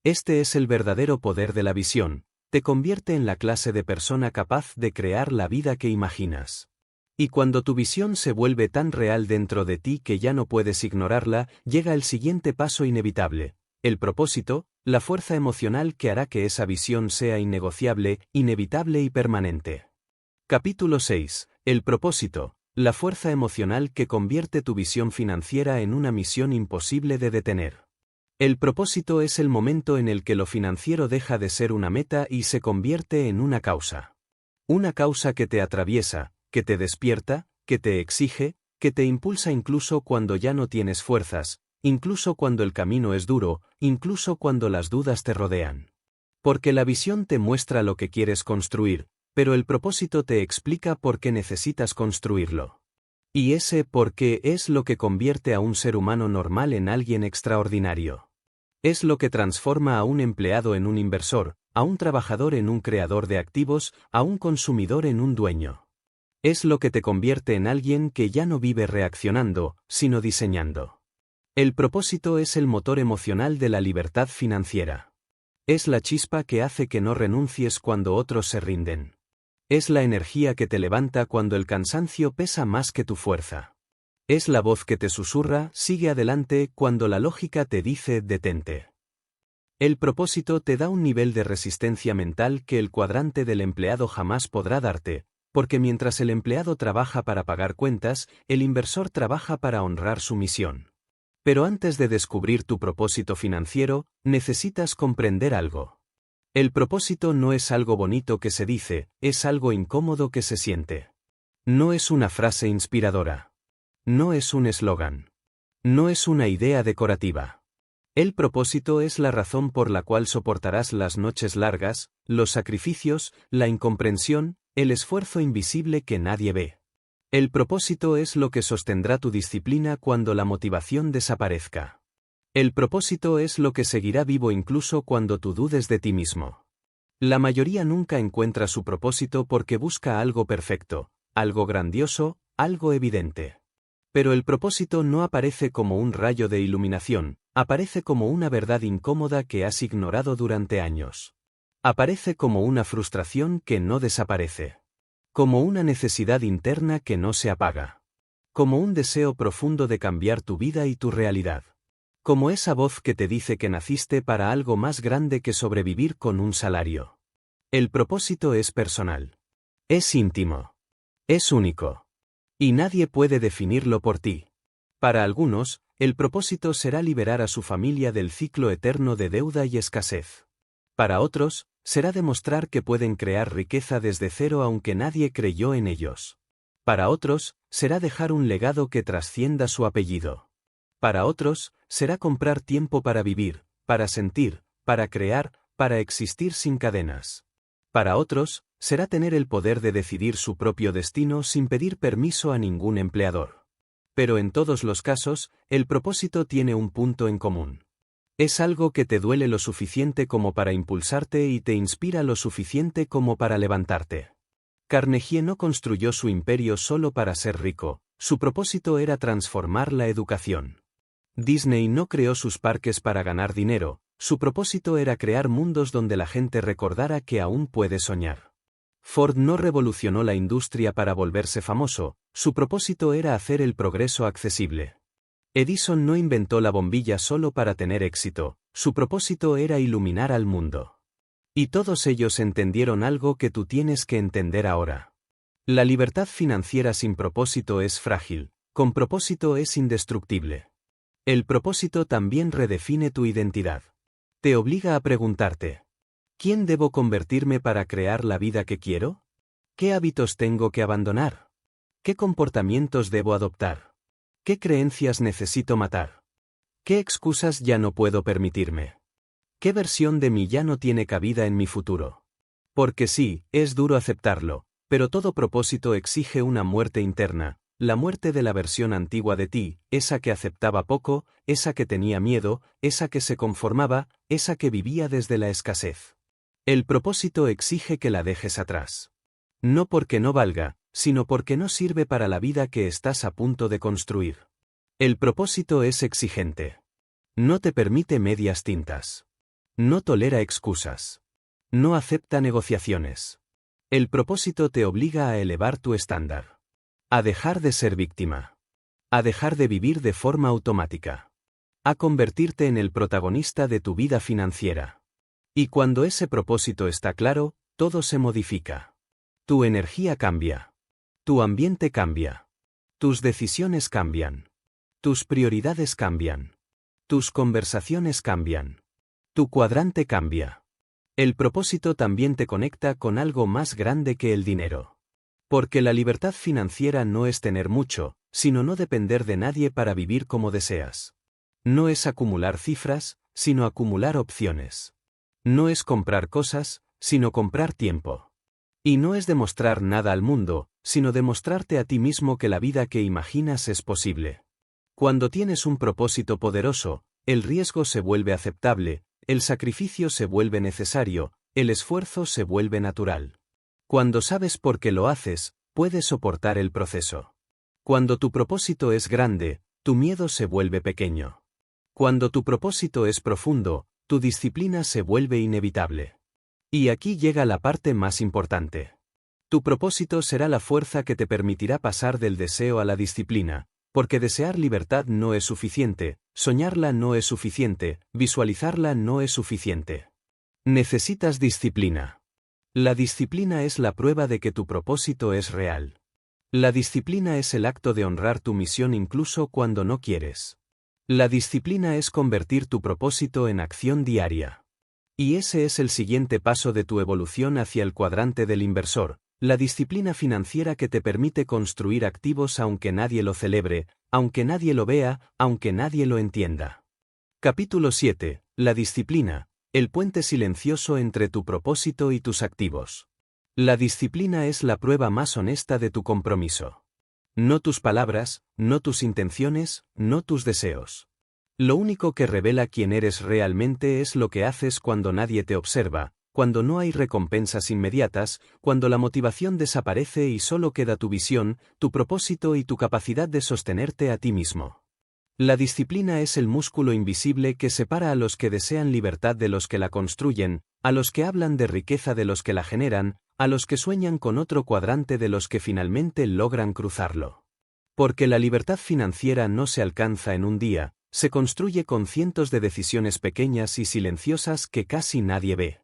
Este es el verdadero poder de la visión. Te convierte en la clase de persona capaz de crear la vida que imaginas. Y cuando tu visión se vuelve tan real dentro de ti que ya no puedes ignorarla, llega el siguiente paso inevitable. El propósito, la fuerza emocional que hará que esa visión sea innegociable, inevitable y permanente. Capítulo 6. El propósito, la fuerza emocional que convierte tu visión financiera en una misión imposible de detener. El propósito es el momento en el que lo financiero deja de ser una meta y se convierte en una causa. Una causa que te atraviesa, que te despierta, que te exige, que te impulsa incluso cuando ya no tienes fuerzas, incluso cuando el camino es duro, incluso cuando las dudas te rodean. Porque la visión te muestra lo que quieres construir, pero el propósito te explica por qué necesitas construirlo. Y ese por qué es lo que convierte a un ser humano normal en alguien extraordinario. Es lo que transforma a un empleado en un inversor, a un trabajador en un creador de activos, a un consumidor en un dueño. Es lo que te convierte en alguien que ya no vive reaccionando, sino diseñando. El propósito es el motor emocional de la libertad financiera. Es la chispa que hace que no renuncies cuando otros se rinden. Es la energía que te levanta cuando el cansancio pesa más que tu fuerza. Es la voz que te susurra, sigue adelante, cuando la lógica te dice, detente. El propósito te da un nivel de resistencia mental que el cuadrante del empleado jamás podrá darte, porque mientras el empleado trabaja para pagar cuentas, el inversor trabaja para honrar su misión. Pero antes de descubrir tu propósito financiero, necesitas comprender algo. El propósito no es algo bonito que se dice, es algo incómodo que se siente. No es una frase inspiradora. No es un eslogan. No es una idea decorativa. El propósito es la razón por la cual soportarás las noches largas, los sacrificios, la incomprensión, el esfuerzo invisible que nadie ve. El propósito es lo que sostendrá tu disciplina cuando la motivación desaparezca. El propósito es lo que seguirá vivo incluso cuando tú dudes de ti mismo. La mayoría nunca encuentra su propósito porque busca algo perfecto, algo grandioso, algo evidente. Pero el propósito no aparece como un rayo de iluminación, aparece como una verdad incómoda que has ignorado durante años. Aparece como una frustración que no desaparece. Como una necesidad interna que no se apaga. Como un deseo profundo de cambiar tu vida y tu realidad. Como esa voz que te dice que naciste para algo más grande que sobrevivir con un salario. El propósito es personal. Es íntimo. Es único. Y nadie puede definirlo por ti. Para algunos, el propósito será liberar a su familia del ciclo eterno de deuda y escasez. Para otros, será demostrar que pueden crear riqueza desde cero aunque nadie creyó en ellos. Para otros, será dejar un legado que trascienda su apellido. Para otros, será comprar tiempo para vivir, para sentir, para crear, para existir sin cadenas. Para otros, será tener el poder de decidir su propio destino sin pedir permiso a ningún empleador. Pero en todos los casos, el propósito tiene un punto en común. Es algo que te duele lo suficiente como para impulsarte y te inspira lo suficiente como para levantarte. Carnegie no construyó su imperio solo para ser rico, su propósito era transformar la educación. Disney no creó sus parques para ganar dinero, su propósito era crear mundos donde la gente recordara que aún puede soñar. Ford no revolucionó la industria para volverse famoso, su propósito era hacer el progreso accesible. Edison no inventó la bombilla solo para tener éxito, su propósito era iluminar al mundo. Y todos ellos entendieron algo que tú tienes que entender ahora. La libertad financiera sin propósito es frágil, con propósito es indestructible. El propósito también redefine tu identidad. Te obliga a preguntarte: ¿quién debo convertirme para crear la vida que quiero? ¿Qué hábitos tengo que abandonar? ¿Qué comportamientos debo adoptar? ¿Qué creencias necesito matar? ¿Qué excusas ya no puedo permitirme? ¿Qué versión de mí ya no tiene cabida en mi futuro? Porque sí, es duro aceptarlo, pero todo propósito exige una muerte interna, la muerte de la versión antigua de ti, esa que aceptaba poco, esa que tenía miedo, esa que se conformaba, esa que vivía desde la escasez. El propósito exige que la dejes atrás. No porque no valga, sino porque no sirve para la vida que estás a punto de construir. El propósito es exigente. No te permite medias tintas. No tolera excusas. No acepta negociaciones. El propósito te obliga a elevar tu estándar. A dejar de ser víctima. A dejar de vivir de forma automática. A convertirte en el protagonista de tu vida financiera. Y cuando ese propósito está claro, todo se modifica. Tu energía cambia. Tu ambiente cambia. Tus decisiones cambian. Tus prioridades cambian. Tus conversaciones cambian. Tu cuadrante cambia. El propósito también te conecta con algo más grande que el dinero. Porque la libertad financiera no es tener mucho, sino no depender de nadie para vivir como deseas. No es acumular cifras, sino acumular opciones. No es comprar cosas, sino comprar tiempo. Y no es demostrar nada al mundo, sino demostrarte a ti mismo que la vida que imaginas es posible. Cuando tienes un propósito poderoso, el riesgo se vuelve aceptable, el sacrificio se vuelve necesario, el esfuerzo se vuelve natural. Cuando sabes por qué lo haces, puedes soportar el proceso. Cuando tu propósito es grande, tu miedo se vuelve pequeño. Cuando tu propósito es profundo, tu disciplina se vuelve inevitable. Y aquí llega la parte más importante. Tu propósito será la fuerza que te permitirá pasar del deseo a la disciplina, porque desear libertad no es suficiente, soñarla no es suficiente, visualizarla no es suficiente. Necesitas disciplina. La disciplina es la prueba de que tu propósito es real. La disciplina es el acto de honrar tu misión incluso cuando no quieres. La disciplina es convertir tu propósito en acción diaria. Y ese es el siguiente paso de tu evolución hacia el cuadrante del inversor, la disciplina financiera que te permite construir activos aunque nadie lo celebre, aunque nadie lo vea, aunque nadie lo entienda. Capítulo 7. La disciplina, el puente silencioso entre tu propósito y tus activos. La disciplina es la prueba más honesta de tu compromiso. No tus palabras, no tus intenciones, no tus deseos. Lo único que revela quién eres realmente es lo que haces cuando nadie te observa, cuando no hay recompensas inmediatas, cuando la motivación desaparece y solo queda tu visión, tu propósito y tu capacidad de sostenerte a ti mismo. La disciplina es el músculo invisible que separa a los que desean libertad de los que la construyen, a los que hablan de riqueza de los que la generan, a los que sueñan con otro cuadrante de los que finalmente logran cruzarlo. Porque la libertad financiera no se alcanza en un día, se construye con cientos de decisiones pequeñas y silenciosas que casi nadie ve.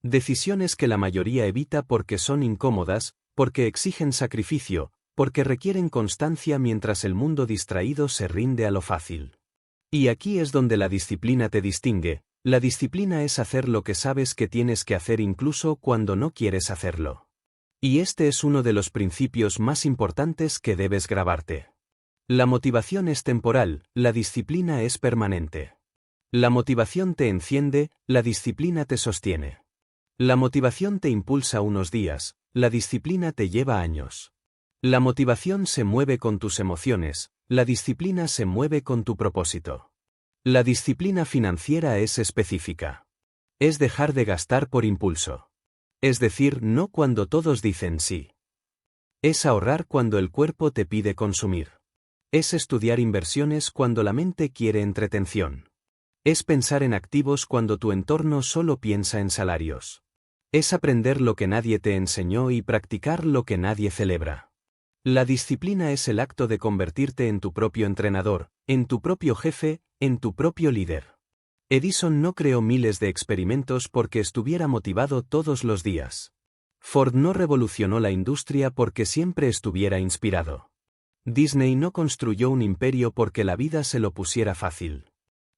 Decisiones que la mayoría evita porque son incómodas, porque exigen sacrificio, porque requieren constancia mientras el mundo distraído se rinde a lo fácil. Y aquí es donde la disciplina te distingue. La disciplina es hacer lo que sabes que tienes que hacer incluso cuando no quieres hacerlo. Y este es uno de los principios más importantes que debes grabarte. La motivación es temporal, la disciplina es permanente. La motivación te enciende, la disciplina te sostiene. La motivación te impulsa unos días, la disciplina te lleva años. La motivación se mueve con tus emociones, la disciplina se mueve con tu propósito. La disciplina financiera es específica. Es dejar de gastar por impulso. Es decir, no cuando todos dicen sí. Es ahorrar cuando el cuerpo te pide consumir. Es estudiar inversiones cuando la mente quiere entretención. Es pensar en activos cuando tu entorno solo piensa en salarios. Es aprender lo que nadie te enseñó y practicar lo que nadie celebra. La disciplina es el acto de convertirte en tu propio entrenador, en tu propio jefe, en tu propio líder. Edison no creó miles de experimentos porque estuviera motivado todos los días. Ford no revolucionó la industria porque siempre estuviera inspirado. Disney no construyó un imperio porque la vida se lo pusiera fácil.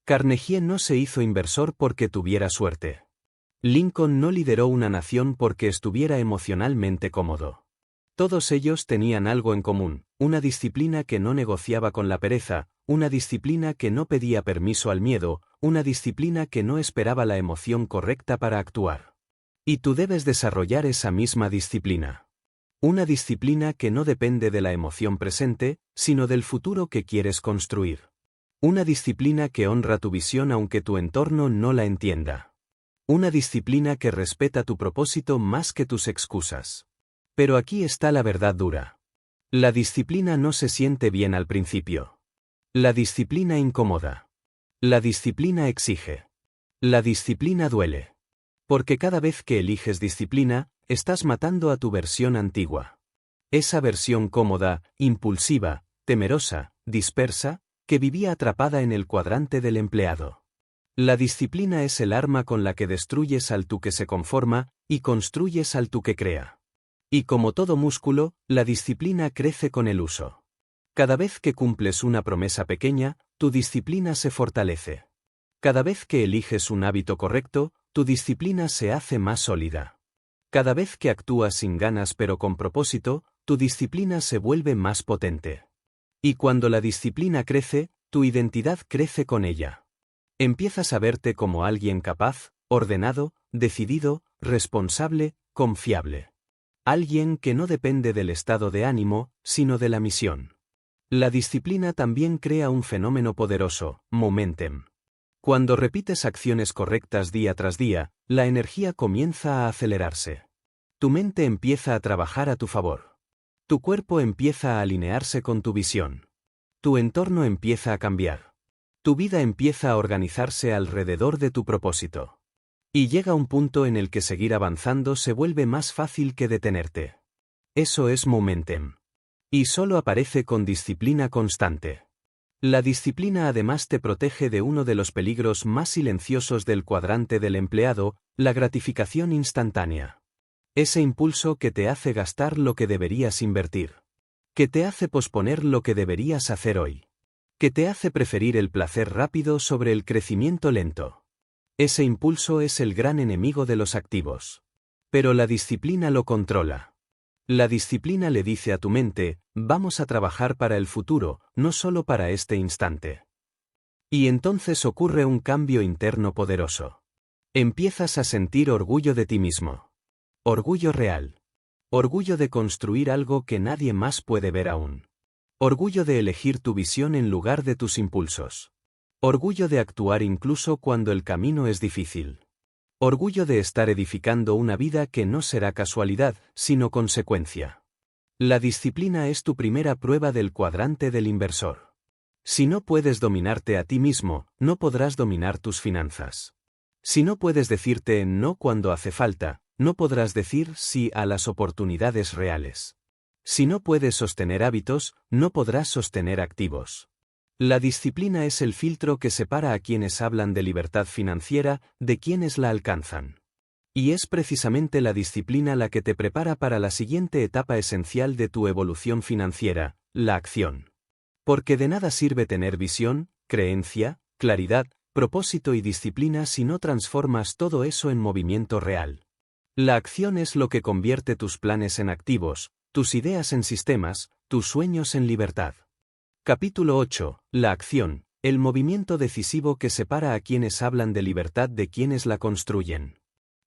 Carnegie no se hizo inversor porque tuviera suerte. Lincoln no lideró una nación porque estuviera emocionalmente cómodo. Todos ellos tenían algo en común, una disciplina que no negociaba con la pereza, una disciplina que no pedía permiso al miedo, una disciplina que no esperaba la emoción correcta para actuar. Y tú debes desarrollar esa misma disciplina. Una disciplina que no depende de la emoción presente, sino del futuro que quieres construir. Una disciplina que honra tu visión aunque tu entorno no la entienda. Una disciplina que respeta tu propósito más que tus excusas. Pero aquí está la verdad dura. La disciplina no se siente bien al principio. La disciplina incomoda. La disciplina exige. La disciplina duele. Porque cada vez que eliges disciplina, estás matando a tu versión antigua. Esa versión cómoda, impulsiva, temerosa, dispersa, que vivía atrapada en el cuadrante del empleado. La disciplina es el arma con la que destruyes al tú que se conforma y construyes al tú que crea. Y como todo músculo, la disciplina crece con el uso. Cada vez que cumples una promesa pequeña, tu disciplina se fortalece. Cada vez que eliges un hábito correcto, tu disciplina se hace más sólida. Cada vez que actúas sin ganas pero con propósito, tu disciplina se vuelve más potente. Y cuando la disciplina crece, tu identidad crece con ella. Empiezas a verte como alguien capaz, ordenado, decidido, responsable, confiable. Alguien que no depende del estado de ánimo, sino de la misión. La disciplina también crea un fenómeno poderoso, momentum. Cuando repites acciones correctas día tras día, la energía comienza a acelerarse. Tu mente empieza a trabajar a tu favor. Tu cuerpo empieza a alinearse con tu visión. Tu entorno empieza a cambiar. Tu vida empieza a organizarse alrededor de tu propósito. Y llega un punto en el que seguir avanzando se vuelve más fácil que detenerte. Eso es momentum. Y solo aparece con disciplina constante. La disciplina además te protege de uno de los peligros más silenciosos del cuadrante del empleado, la gratificación instantánea. Ese impulso que te hace gastar lo que deberías invertir. Que te hace posponer lo que deberías hacer hoy. Que te hace preferir el placer rápido sobre el crecimiento lento. Ese impulso es el gran enemigo de los activos. Pero la disciplina lo controla. La disciplina le dice a tu mente, vamos a trabajar para el futuro, no solo para este instante. Y entonces ocurre un cambio interno poderoso. Empiezas a sentir orgullo de ti mismo. Orgullo real. Orgullo de construir algo que nadie más puede ver aún. Orgullo de elegir tu visión en lugar de tus impulsos. Orgullo de actuar incluso cuando el camino es difícil. Orgullo de estar edificando una vida que no será casualidad, sino consecuencia. La disciplina es tu primera prueba del cuadrante del inversor. Si no puedes dominarte a ti mismo, no podrás dominar tus finanzas. Si no puedes decirte no cuando hace falta, no podrás decir sí a las oportunidades reales. Si no puedes sostener hábitos, no podrás sostener activos. La disciplina es el filtro que separa a quienes hablan de libertad financiera de quienes la alcanzan. Y es precisamente la disciplina la que te prepara para la siguiente etapa esencial de tu evolución financiera, la acción. Porque de nada sirve tener visión, creencia, claridad, propósito y disciplina si no transformas todo eso en movimiento real. La acción es lo que convierte tus planes en activos, tus ideas en sistemas, tus sueños en libertad. Capítulo 8. La acción, el movimiento decisivo que separa a quienes hablan de libertad de quienes la construyen.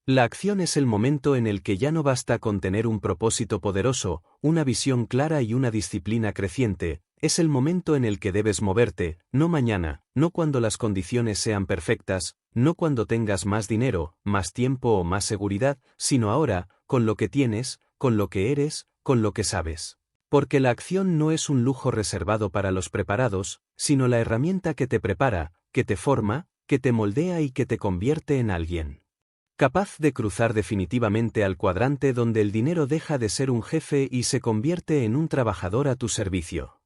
La acción es el momento en el que ya no basta con tener un propósito poderoso, una visión clara y una disciplina creciente, es el momento en el que debes moverte, no mañana, no cuando las condiciones sean perfectas, no cuando tengas más dinero, más tiempo o más seguridad, sino ahora, con lo que tienes, con lo que eres, con lo que sabes. Porque la acción no es un lujo reservado para los preparados, sino la herramienta que te prepara, que te forma, que te moldea y que te convierte en alguien capaz de cruzar definitivamente al cuadrante donde el dinero deja de ser un jefe y se convierte en un trabajador a tu servicio.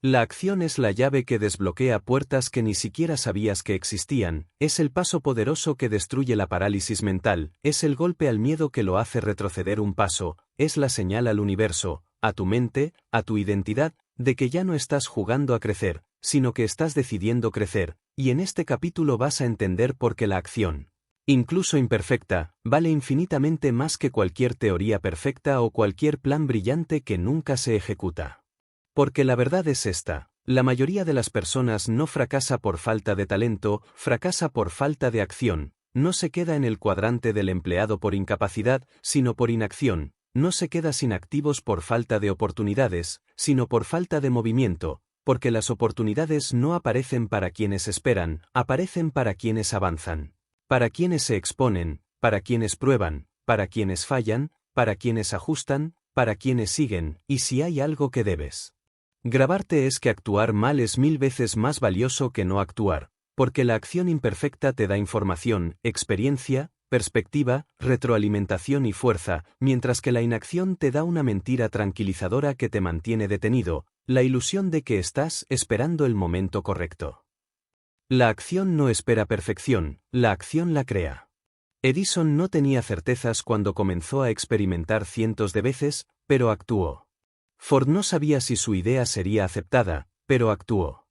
La acción es la llave que desbloquea puertas que ni siquiera sabías que existían, es el paso poderoso que destruye la parálisis mental, es el golpe al miedo que lo hace retroceder un paso, es la señal al universo, a tu mente, a tu identidad, de que ya no estás jugando a crecer, sino que estás decidiendo crecer, y en este capítulo vas a entender por qué la acción, incluso imperfecta, vale infinitamente más que cualquier teoría perfecta o cualquier plan brillante que nunca se ejecuta. Porque la verdad es esta, la mayoría de las personas no fracasa por falta de talento, fracasa por falta de acción, no se queda en el cuadrante del empleado por incapacidad, sino por inacción, no se queda sin activos por falta de oportunidades, sino por falta de movimiento, porque las oportunidades no aparecen para quienes esperan, aparecen para quienes avanzan. Para quienes se exponen, para quienes prueban, para quienes fallan, para quienes ajustan, para quienes siguen, y si hay algo que debes grabarte es que actuar mal es 1000 veces más valioso que no actuar, porque la acción imperfecta te da información, experiencia, perspectiva, retroalimentación y fuerza, mientras que la inacción te da una mentira tranquilizadora que te mantiene detenido, la ilusión de que estás esperando el momento correcto. La acción no espera perfección, la acción la crea. Edison no tenía certezas cuando comenzó a experimentar cientos de veces, pero actuó. Ford no sabía si su idea sería aceptada, pero actuó.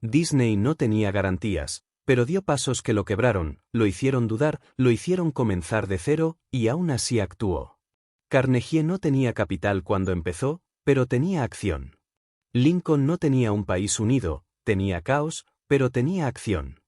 Disney no tenía garantías, pero dio pasos que lo quebraron, lo hicieron dudar, lo hicieron comenzar de cero, y aún así actuó. Carnegie no tenía capital cuando empezó, pero tenía acción. Lincoln no tenía un país unido, tenía caos, pero tenía acción.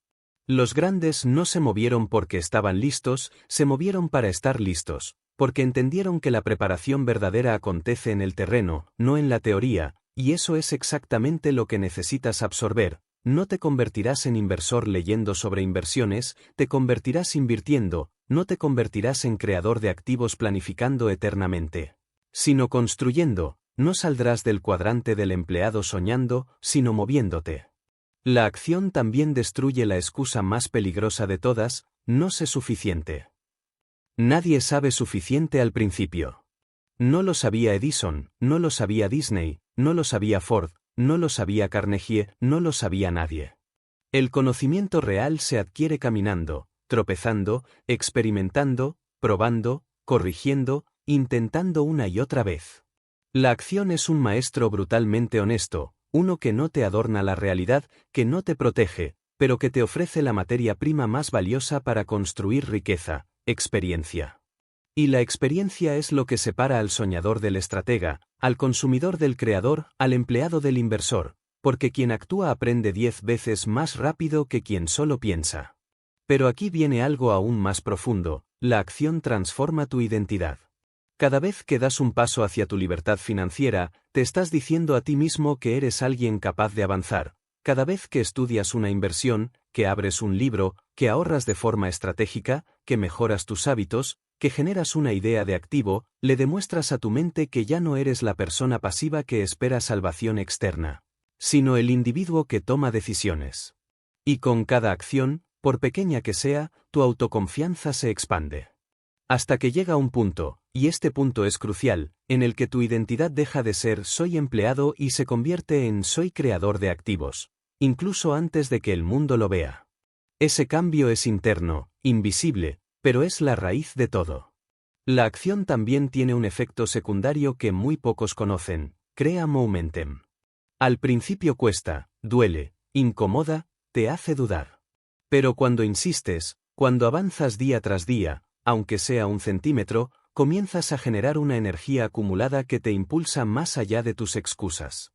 Los grandes no se movieron porque estaban listos, se movieron para estar listos, porque entendieron que la preparación verdadera acontece en el terreno, no en la teoría, y eso es exactamente lo que necesitas absorber. No te convertirás en inversor leyendo sobre inversiones, te convertirás invirtiendo, no te convertirás en creador de activos planificando eternamente, sino construyendo, no saldrás del cuadrante del empleado soñando, sino moviéndote. La acción también destruye la excusa más peligrosa de todas, no sé suficiente. Nadie sabe suficiente al principio. No lo sabía Edison, no lo sabía Disney, no lo sabía Ford, no lo sabía Carnegie, no lo sabía nadie. El conocimiento real se adquiere caminando, tropezando, experimentando, probando, corrigiendo, intentando una y otra vez. La acción es un maestro brutalmente honesto, uno que no te adorna la realidad, que no te protege, pero que te ofrece la materia prima más valiosa para construir riqueza, experiencia. Y la experiencia es lo que separa al soñador del estratega, al consumidor del creador, al empleado del inversor, porque quien actúa aprende 10 veces más rápido que quien solo piensa. Pero aquí viene algo aún más profundo, la acción transforma tu identidad. Cada vez que das un paso hacia tu libertad financiera, te estás diciendo a ti mismo que eres alguien capaz de avanzar. Cada vez que estudias una inversión, que abres un libro, que ahorras de forma estratégica, que mejoras tus hábitos, que generas una idea de activo, le demuestras a tu mente que ya no eres la persona pasiva que espera salvación externa, sino el individuo que toma decisiones. Y con cada acción, por pequeña que sea, tu autoconfianza se expande. Hasta que llega un punto, y este punto es crucial, en el que tu identidad deja de ser soy empleado y se convierte en soy creador de activos, incluso antes de que el mundo lo vea. Ese cambio es interno, invisible, pero es la raíz de todo. La acción también tiene un efecto secundario que muy pocos conocen, crea momentum. Al principio cuesta, duele, incomoda, te hace dudar. Pero cuando insistes, cuando avanzas día tras día, aunque sea 1 centímetro, comienzas a generar una energía acumulada que te impulsa más allá de tus excusas.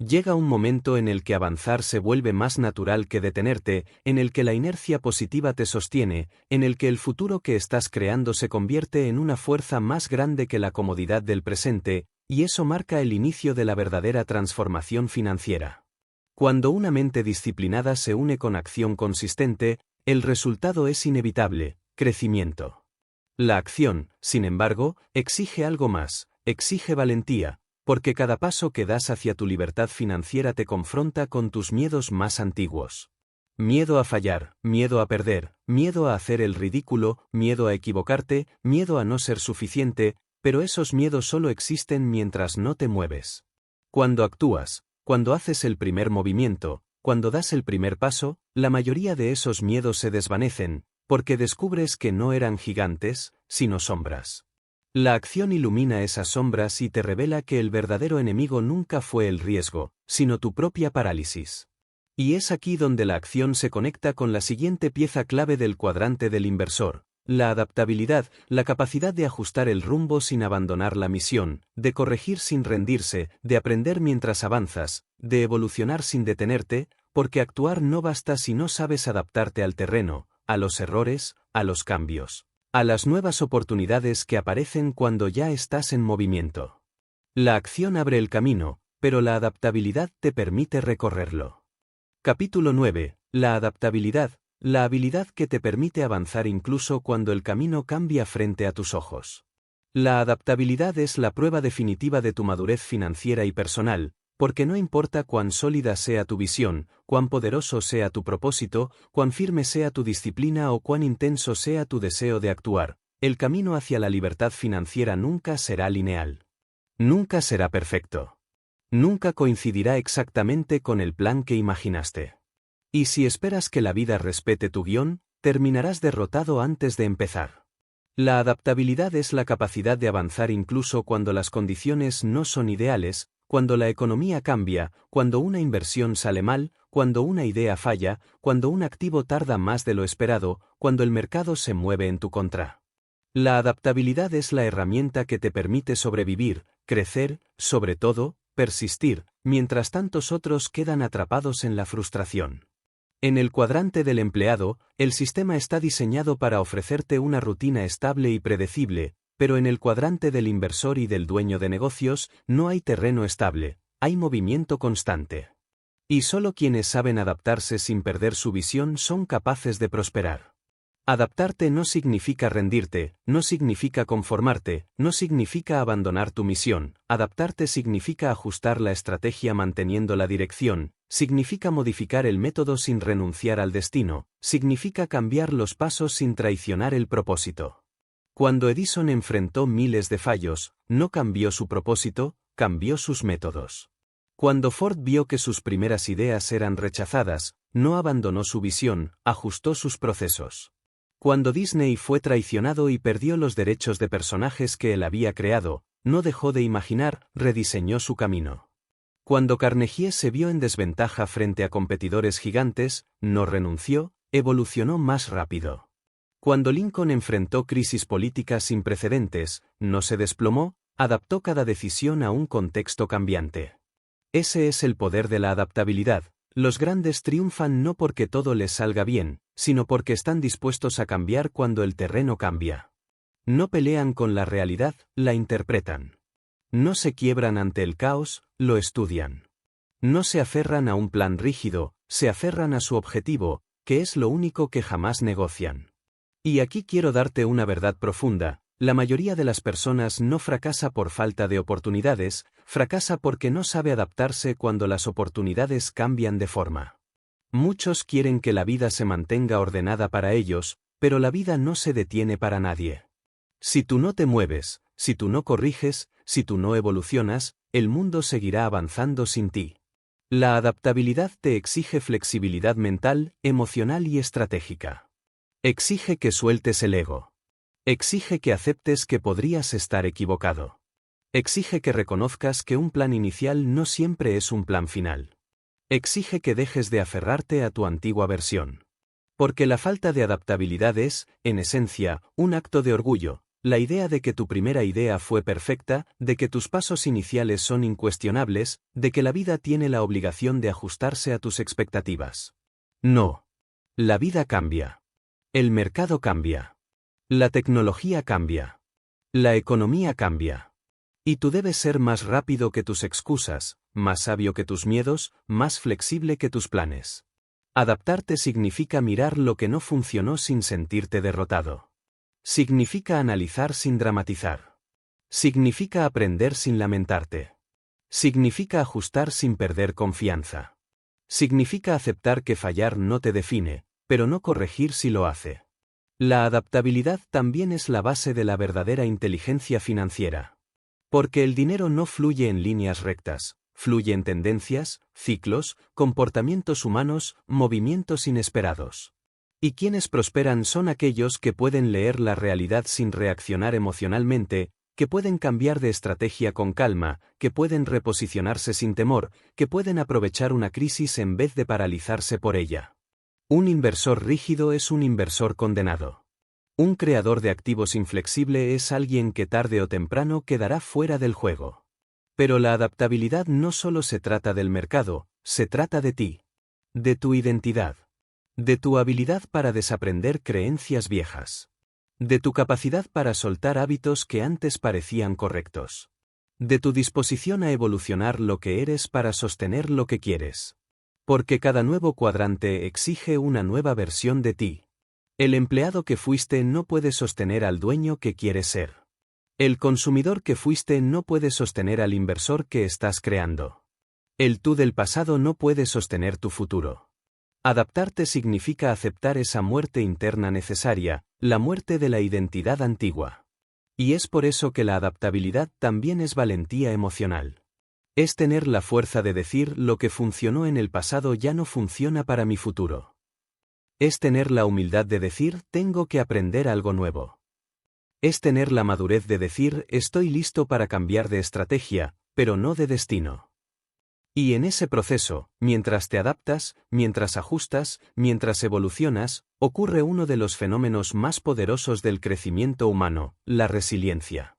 Llega un momento en el que avanzar se vuelve más natural que detenerte, en el que la inercia positiva te sostiene, en el que el futuro que estás creando se convierte en una fuerza más grande que la comodidad del presente, y eso marca el inicio de la verdadera transformación financiera. Cuando una mente disciplinada se une con acción consistente, el resultado es inevitable: crecimiento. La acción, sin embargo, exige algo más, exige valentía, porque cada paso que das hacia tu libertad financiera te confronta con tus miedos más antiguos. Miedo a fallar, miedo a perder, miedo a hacer el ridículo, miedo a equivocarte, miedo a no ser suficiente, pero esos miedos solo existen mientras no te mueves. Cuando actúas, cuando haces el primer movimiento, cuando das el primer paso, la mayoría de esos miedos se desvanecen, porque descubres que no eran gigantes, sino sombras. La acción ilumina esas sombras y te revela que el verdadero enemigo nunca fue el riesgo, sino tu propia parálisis. Y es aquí donde la acción se conecta con la siguiente pieza clave del cuadrante del inversor: la adaptabilidad, la capacidad de ajustar el rumbo sin abandonar la misión, de corregir sin rendirse, de aprender mientras avanzas, de evolucionar sin detenerte, porque actuar no basta si no sabes adaptarte al terreno, a los errores, a los cambios, a las nuevas oportunidades que aparecen cuando ya estás en movimiento. La acción abre el camino, pero la adaptabilidad te permite recorrerlo. Capítulo 9. La adaptabilidad, la habilidad que te permite avanzar incluso cuando el camino cambia frente a tus ojos. La adaptabilidad es la prueba definitiva de tu madurez financiera y personal, porque no importa cuán sólida sea tu visión, cuán poderoso sea tu propósito, cuán firme sea tu disciplina o cuán intenso sea tu deseo de actuar, el camino hacia la libertad financiera nunca será lineal. Nunca será perfecto. Nunca coincidirá exactamente con el plan que imaginaste. Y si esperas que la vida respete tu guión, terminarás derrotado antes de empezar. La adaptabilidad es la capacidad de avanzar incluso cuando las condiciones no son ideales, cuando la economía cambia, cuando una inversión sale mal, cuando una idea falla, cuando un activo tarda más de lo esperado, cuando el mercado se mueve en tu contra. La adaptabilidad es la herramienta que te permite sobrevivir, crecer, sobre todo, persistir, mientras tantos otros quedan atrapados en la frustración. En el cuadrante del empleado, el sistema está diseñado para ofrecerte una rutina estable y predecible, pero en el cuadrante del inversor y del dueño de negocios, no hay terreno estable, hay movimiento constante. Y solo quienes saben adaptarse sin perder su visión son capaces de prosperar. Adaptarte no significa rendirte, no significa conformarte, no significa abandonar tu misión. Adaptarte significa ajustar la estrategia manteniendo la dirección, significa modificar el método sin renunciar al destino, significa cambiar los pasos sin traicionar el propósito. Cuando Edison enfrentó miles de fallos, no cambió su propósito, cambió sus métodos. Cuando Ford vio que sus primeras ideas eran rechazadas, no abandonó su visión, ajustó sus procesos. Cuando Disney fue traicionado y perdió los derechos de personajes que él había creado, no dejó de imaginar, rediseñó su camino. Cuando Carnegie se vio en desventaja frente a competidores gigantes, no renunció, evolucionó más rápido. Cuando Lincoln enfrentó crisis políticas sin precedentes, no se desplomó, adaptó cada decisión a un contexto cambiante. Ese es el poder de la adaptabilidad. Los grandes triunfan no porque todo les salga bien, sino porque están dispuestos a cambiar cuando el terreno cambia. No pelean con la realidad, la interpretan. No se quiebran ante el caos, lo estudian. No se aferran a un plan rígido, se aferran a su objetivo, que es lo único que jamás negocian. Y aquí quiero darte una verdad profunda: la mayoría de las personas no fracasa por falta de oportunidades, fracasa porque no sabe adaptarse cuando las oportunidades cambian de forma. Muchos quieren que la vida se mantenga ordenada para ellos, pero la vida no se detiene para nadie. Si tú no te mueves, si tú no corriges, si tú no evolucionas, el mundo seguirá avanzando sin ti. La adaptabilidad te exige flexibilidad mental, emocional y estratégica. Exige que sueltes el ego. Exige que aceptes que podrías estar equivocado. Exige que reconozcas que un plan inicial no siempre es un plan final. Exige que dejes de aferrarte a tu antigua versión. Porque la falta de adaptabilidad es, en esencia, un acto de orgullo, La idea de que tu primera idea fue perfecta, de que tus pasos iniciales son incuestionables, de que la vida tiene la obligación de ajustarse a tus expectativas. No. La vida cambia. El mercado cambia. La tecnología cambia. La economía cambia. Y tú debes ser más rápido que tus excusas, más sabio que tus miedos, más flexible que tus planes. Adaptarte significa mirar lo que no funcionó sin sentirte derrotado. Significa analizar sin dramatizar. Significa aprender sin lamentarte. Significa ajustar sin perder confianza. Significa aceptar que fallar no te define, pero no corregir si lo hace. La adaptabilidad también es la base de la verdadera inteligencia financiera. Porque el dinero no fluye en líneas rectas, fluye en tendencias, ciclos, comportamientos humanos, movimientos inesperados. Y quienes prosperan son aquellos que pueden leer la realidad sin reaccionar emocionalmente, que pueden cambiar de estrategia con calma, que pueden reposicionarse sin temor, que pueden aprovechar una crisis en vez de paralizarse por ella. Un inversor rígido es un inversor condenado. Un creador de activos inflexible es alguien que tarde o temprano quedará fuera del juego. Pero la adaptabilidad no solo se trata del mercado, se trata de ti. De tu identidad. De tu habilidad para desaprender creencias viejas. De tu capacidad para soltar hábitos que antes parecían correctos. De tu disposición a evolucionar lo que eres para sostener lo que quieres. Porque cada nuevo cuadrante exige una nueva versión de ti. El empleado que fuiste no puede sostener al dueño que quieres ser. El consumidor que fuiste no puede sostener al inversor que estás creando. El tú del pasado no puede sostener tu futuro. Adaptarte significa aceptar esa muerte interna necesaria, la muerte de la identidad antigua. Y es por eso que la adaptabilidad también es valentía emocional. Es tener la fuerza de decir lo que funcionó en el pasado ya no funciona para mi futuro. Es tener la humildad de decir tengo que aprender algo nuevo. Es tener la madurez de decir estoy listo para cambiar de estrategia, pero no de destino. Y en ese proceso, mientras te adaptas, mientras ajustas, mientras evolucionas, ocurre uno de los fenómenos más poderosos del crecimiento humano, la resiliencia.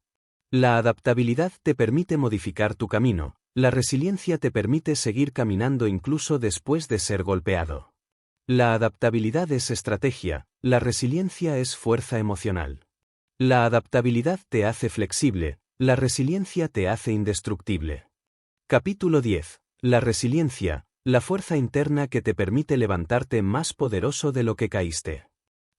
La adaptabilidad te permite modificar tu camino, la resiliencia te permite seguir caminando incluso después de ser golpeado. La adaptabilidad es estrategia, la resiliencia es fuerza emocional. La adaptabilidad te hace flexible, la resiliencia te hace indestructible. Capítulo 10. La resiliencia, la fuerza interna que te permite levantarte más poderoso de lo que caíste.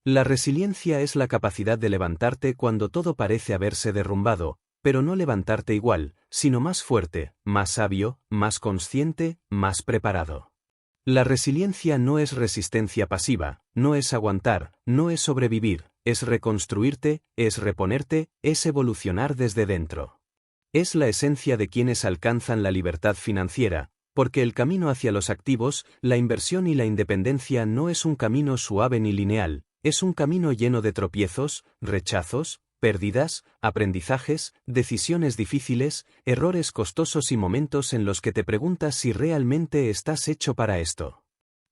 La resiliencia es la capacidad de levantarte cuando todo parece haberse derrumbado, pero no levantarte igual, sino más fuerte, más sabio, más consciente, más preparado. La resiliencia no es resistencia pasiva, no es aguantar, no es sobrevivir, es reconstruirte, es reponerte, es evolucionar desde dentro. Es la esencia de quienes alcanzan la libertad financiera, porque el camino hacia los activos, la inversión y la independencia no es un camino suave ni lineal, es un camino lleno de tropiezos, rechazos, pérdidas, aprendizajes, decisiones difíciles, errores costosos y momentos en los que te preguntas si realmente estás hecho para esto.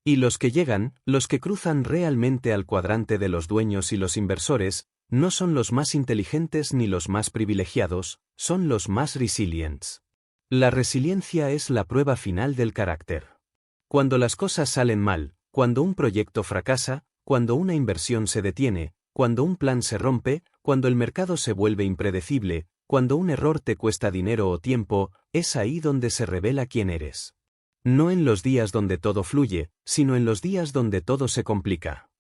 Y los que llegan, los que cruzan realmente al cuadrante de los dueños y los inversores, no son los más inteligentes ni los más privilegiados, son los más resilientes. La resiliencia es la prueba final del carácter. Cuando las cosas salen mal, cuando un proyecto fracasa, cuando una inversión se detiene, cuando un plan se rompe, cuando el mercado se vuelve impredecible, cuando un error te cuesta dinero o tiempo, es ahí donde se revela quién eres. No en los días donde todo fluye, sino en los días donde todo se complica.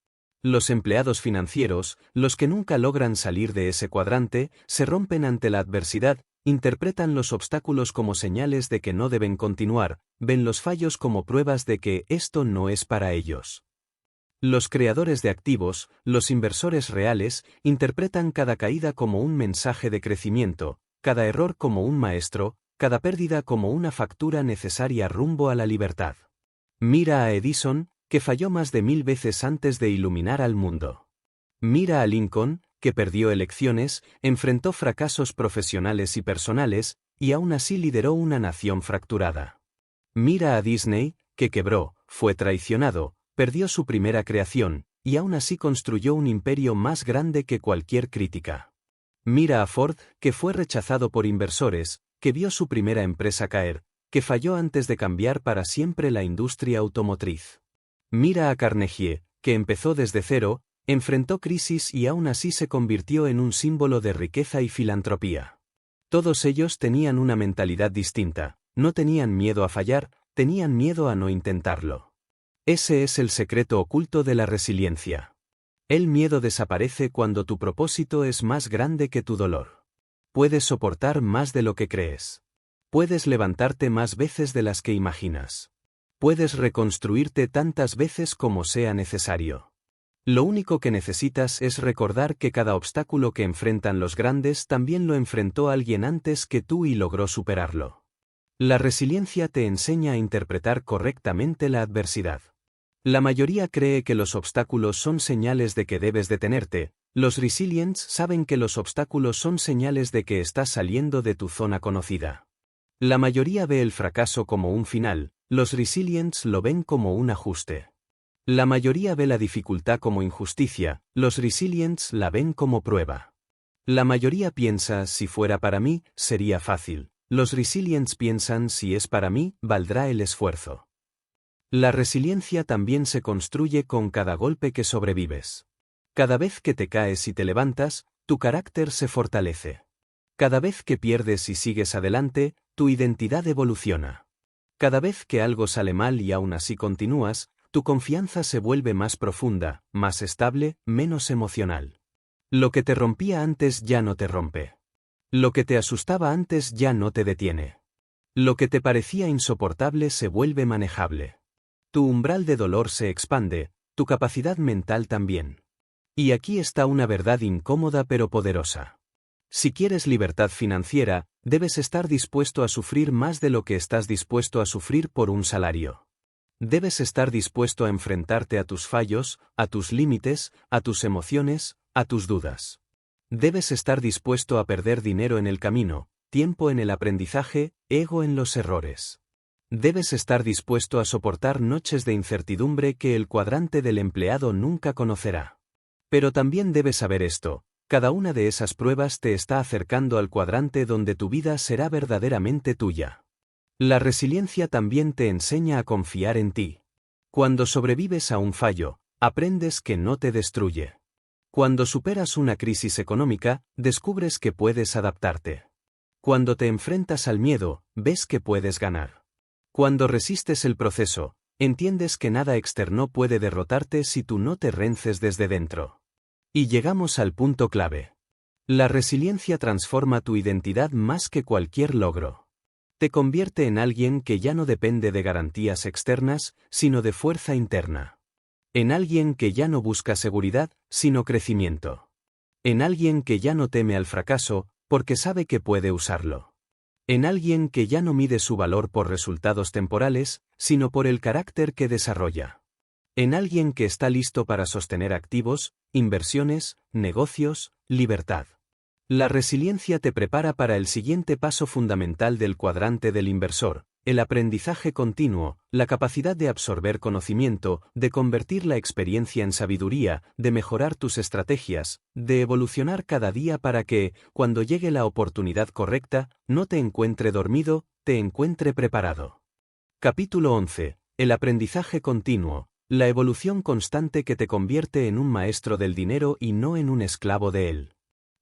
Los empleados financieros, los que nunca logran salir de ese cuadrante, se rompen ante la adversidad, interpretan los obstáculos como señales de que no deben continuar, ven los fallos como pruebas de que esto no es para ellos. Los creadores de activos, los inversores reales, interpretan cada caída como un mensaje de crecimiento, cada error como un maestro, cada pérdida como una factura necesaria rumbo a la libertad. Mira a Edison, que falló más de 1000 veces antes de iluminar al mundo. Mira a Lincoln, que perdió elecciones, enfrentó fracasos profesionales y personales, y aún así lideró una nación fracturada. Mira a Disney, que quebró, fue traicionado, perdió su primera creación, y aún así construyó un imperio más grande que cualquier crítica. Mira a Ford, que fue rechazado por inversores, que vio su primera empresa caer, que falló antes de cambiar para siempre la industria automotriz. Mira a Carnegie, que empezó desde cero, enfrentó crisis y aún así se convirtió en un símbolo de riqueza y filantropía. Todos ellos tenían una mentalidad distinta, no tenían miedo a fallar, tenían miedo a no intentarlo. Ese es el secreto oculto de la resiliencia. El miedo desaparece cuando tu propósito es más grande que tu dolor. Puedes soportar más de lo que crees. Puedes levantarte más veces de las que imaginas. Puedes reconstruirte tantas veces como sea necesario. Lo único que necesitas es recordar que cada obstáculo que enfrentan los grandes también lo enfrentó alguien antes que tú y logró superarlo. La resiliencia te enseña a interpretar correctamente la adversidad. La mayoría cree que los obstáculos son señales de que debes detenerte. Los resilients saben que los obstáculos son señales de que estás saliendo de tu zona conocida. La mayoría ve el fracaso como un final, los resilients lo ven como un ajuste. La mayoría ve la dificultad como injusticia, los resilients la ven como prueba. La mayoría piensa, si fuera para mí, sería fácil. Los resilients piensan, si es para mí, valdrá el esfuerzo. La resiliencia también se construye con cada golpe que sobrevives. Cada vez que te caes y te levantas, tu carácter se fortalece. Cada vez que pierdes y sigues adelante, tu identidad evoluciona. Cada vez que algo sale mal y aún así continúas, tu confianza se vuelve más profunda, más estable, menos emocional. Lo que te rompía antes ya no te rompe. Lo que te asustaba antes ya no te detiene. Lo que te parecía insoportable se vuelve manejable. Tu umbral de dolor se expande, tu capacidad mental también. Y aquí está una verdad incómoda pero poderosa. Si quieres libertad financiera, debes estar dispuesto a sufrir más de lo que estás dispuesto a sufrir por un salario. Debes estar dispuesto a enfrentarte a tus fallos, a tus límites, a tus emociones, a tus dudas. Debes estar dispuesto a perder dinero en el camino, tiempo en el aprendizaje, ego en los errores. Debes estar dispuesto a soportar noches de incertidumbre que el cuadrante del empleado nunca conocerá. Pero también debes saber esto, cada una de esas pruebas te está acercando al cuadrante donde tu vida será verdaderamente tuya. La resiliencia también te enseña a confiar en ti. Cuando sobrevives a un fallo, aprendes que no te destruye. Cuando superas una crisis económica, descubres que puedes adaptarte. Cuando te enfrentas al miedo, ves que puedes ganar. Cuando resistes el proceso, entiendes que nada externo puede derrotarte si tú no te rences desde dentro. Y llegamos al punto clave. La resiliencia transforma tu identidad más que cualquier logro. Te convierte en alguien que ya no depende de garantías externas, sino de fuerza interna. En alguien que ya no busca seguridad, sino crecimiento. En alguien que ya no teme al fracaso, porque sabe que puede usarlo. En alguien que ya no mide su valor por resultados temporales, sino por el carácter que desarrolla. En alguien que está listo para sostener activos, inversiones, negocios, libertad. La resiliencia te prepara para el siguiente paso fundamental del cuadrante del inversor, el aprendizaje continuo, la capacidad de absorber conocimiento, de convertir la experiencia en sabiduría, de mejorar tus estrategias, de evolucionar cada día para que, cuando llegue la oportunidad correcta, no te encuentre dormido, te encuentre preparado. Capítulo 11. El aprendizaje continuo, la evolución constante que te convierte en un maestro del dinero y no en un esclavo de él.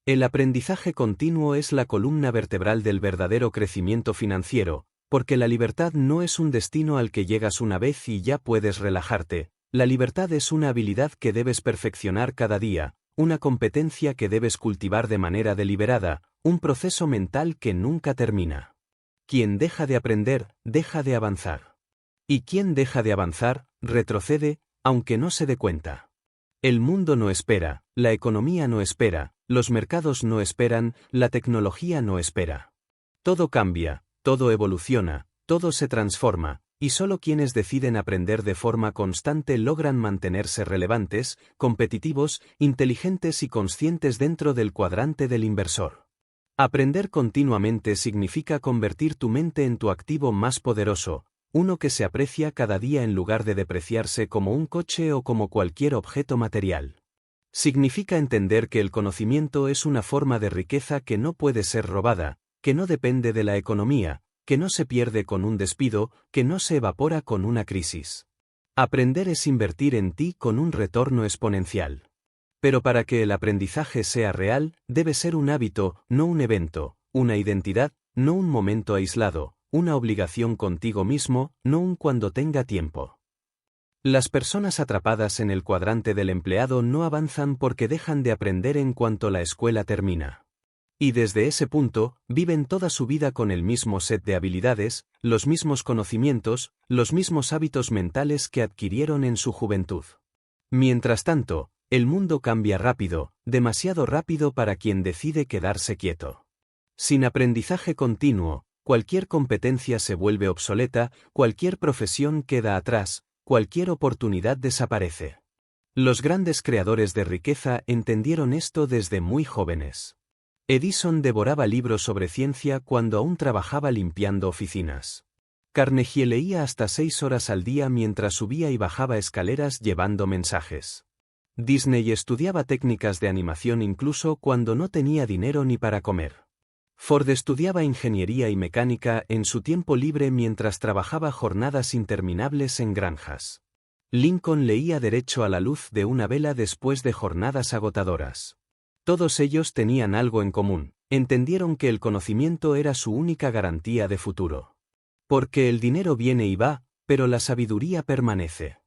El aprendizaje continuo es la columna vertebral del verdadero crecimiento financiero, porque la libertad no es un destino al que llegas una vez y ya puedes relajarte. La libertad es una habilidad que debes perfeccionar cada día, una competencia que debes cultivar de manera deliberada, un proceso mental que nunca termina. Quien deja de aprender, deja de avanzar. Y quien deja de avanzar, retrocede, aunque no se dé cuenta. El mundo no espera, la economía no espera, los mercados no esperan, la tecnología no espera. Todo cambia, todo evoluciona, todo se transforma, y solo quienes deciden aprender de forma constante logran mantenerse relevantes, competitivos, inteligentes y conscientes dentro del cuadrante del inversor. Aprender continuamente significa convertir tu mente en tu activo más poderoso, uno que se aprecia cada día en lugar de depreciarse como un coche o como cualquier objeto material. Significa entender que el conocimiento es una forma de riqueza que no puede ser robada, que no depende de la economía, que no se pierde con un despido, que no se evapora con una crisis. Aprender es invertir en ti con un retorno exponencial. Pero para que el aprendizaje sea real, debe ser un hábito, no un evento, una identidad, no un momento aislado, una obligación contigo mismo, no un cuando tenga tiempo. Las personas atrapadas en el cuadrante del empleado no avanzan porque dejan de aprender en cuanto la escuela termina. Y desde ese punto, viven toda su vida con el mismo set de habilidades, los mismos conocimientos, los mismos hábitos mentales que adquirieron en su juventud. Mientras tanto, el mundo cambia rápido, demasiado rápido para quien decide quedarse quieto. Sin aprendizaje continuo, cualquier competencia se vuelve obsoleta, cualquier profesión queda atrás, cualquier oportunidad desaparece. Los grandes creadores de riqueza entendieron esto desde muy jóvenes. Edison devoraba libros sobre ciencia cuando aún trabajaba limpiando oficinas. Carnegie leía hasta 6 horas al día mientras subía y bajaba escaleras llevando mensajes. Disney estudiaba técnicas de animación incluso cuando no tenía dinero ni para comer. Ford estudiaba ingeniería y mecánica en su tiempo libre mientras trabajaba jornadas interminables en granjas. Lincoln leía derecho a la luz de una vela después de jornadas agotadoras. Todos ellos tenían algo en común, entendieron que el conocimiento era su única garantía de futuro. Porque el dinero viene y va, pero la sabiduría permanece.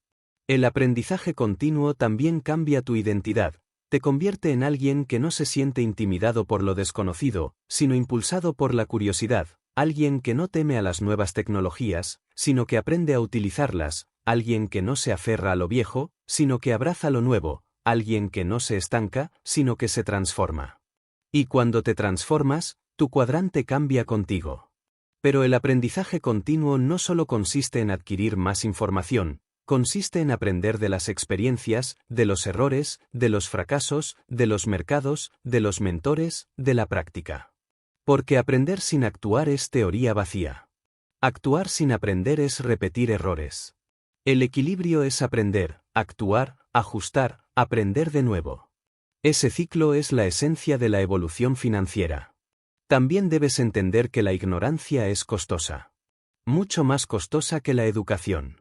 El aprendizaje continuo también cambia tu identidad, te convierte en alguien que no se siente intimidado por lo desconocido, sino impulsado por la curiosidad, alguien que no teme a las nuevas tecnologías, sino que aprende a utilizarlas, alguien que no se aferra a lo viejo, sino que abraza lo nuevo, alguien que no se estanca, sino que se transforma. Y cuando te transformas, tu cuadrante cambia contigo. Pero el aprendizaje continuo no solo consiste en adquirir más información, consiste en aprender de las experiencias, de los errores, de los fracasos, de los mercados, de los mentores, de la práctica. Porque aprender sin actuar es teoría vacía. Actuar sin aprender es repetir errores. El equilibrio es aprender, actuar, ajustar, aprender de nuevo. Ese ciclo es la esencia de la evolución financiera. También debes entender que la ignorancia es costosa. Mucho más costosa que la educación.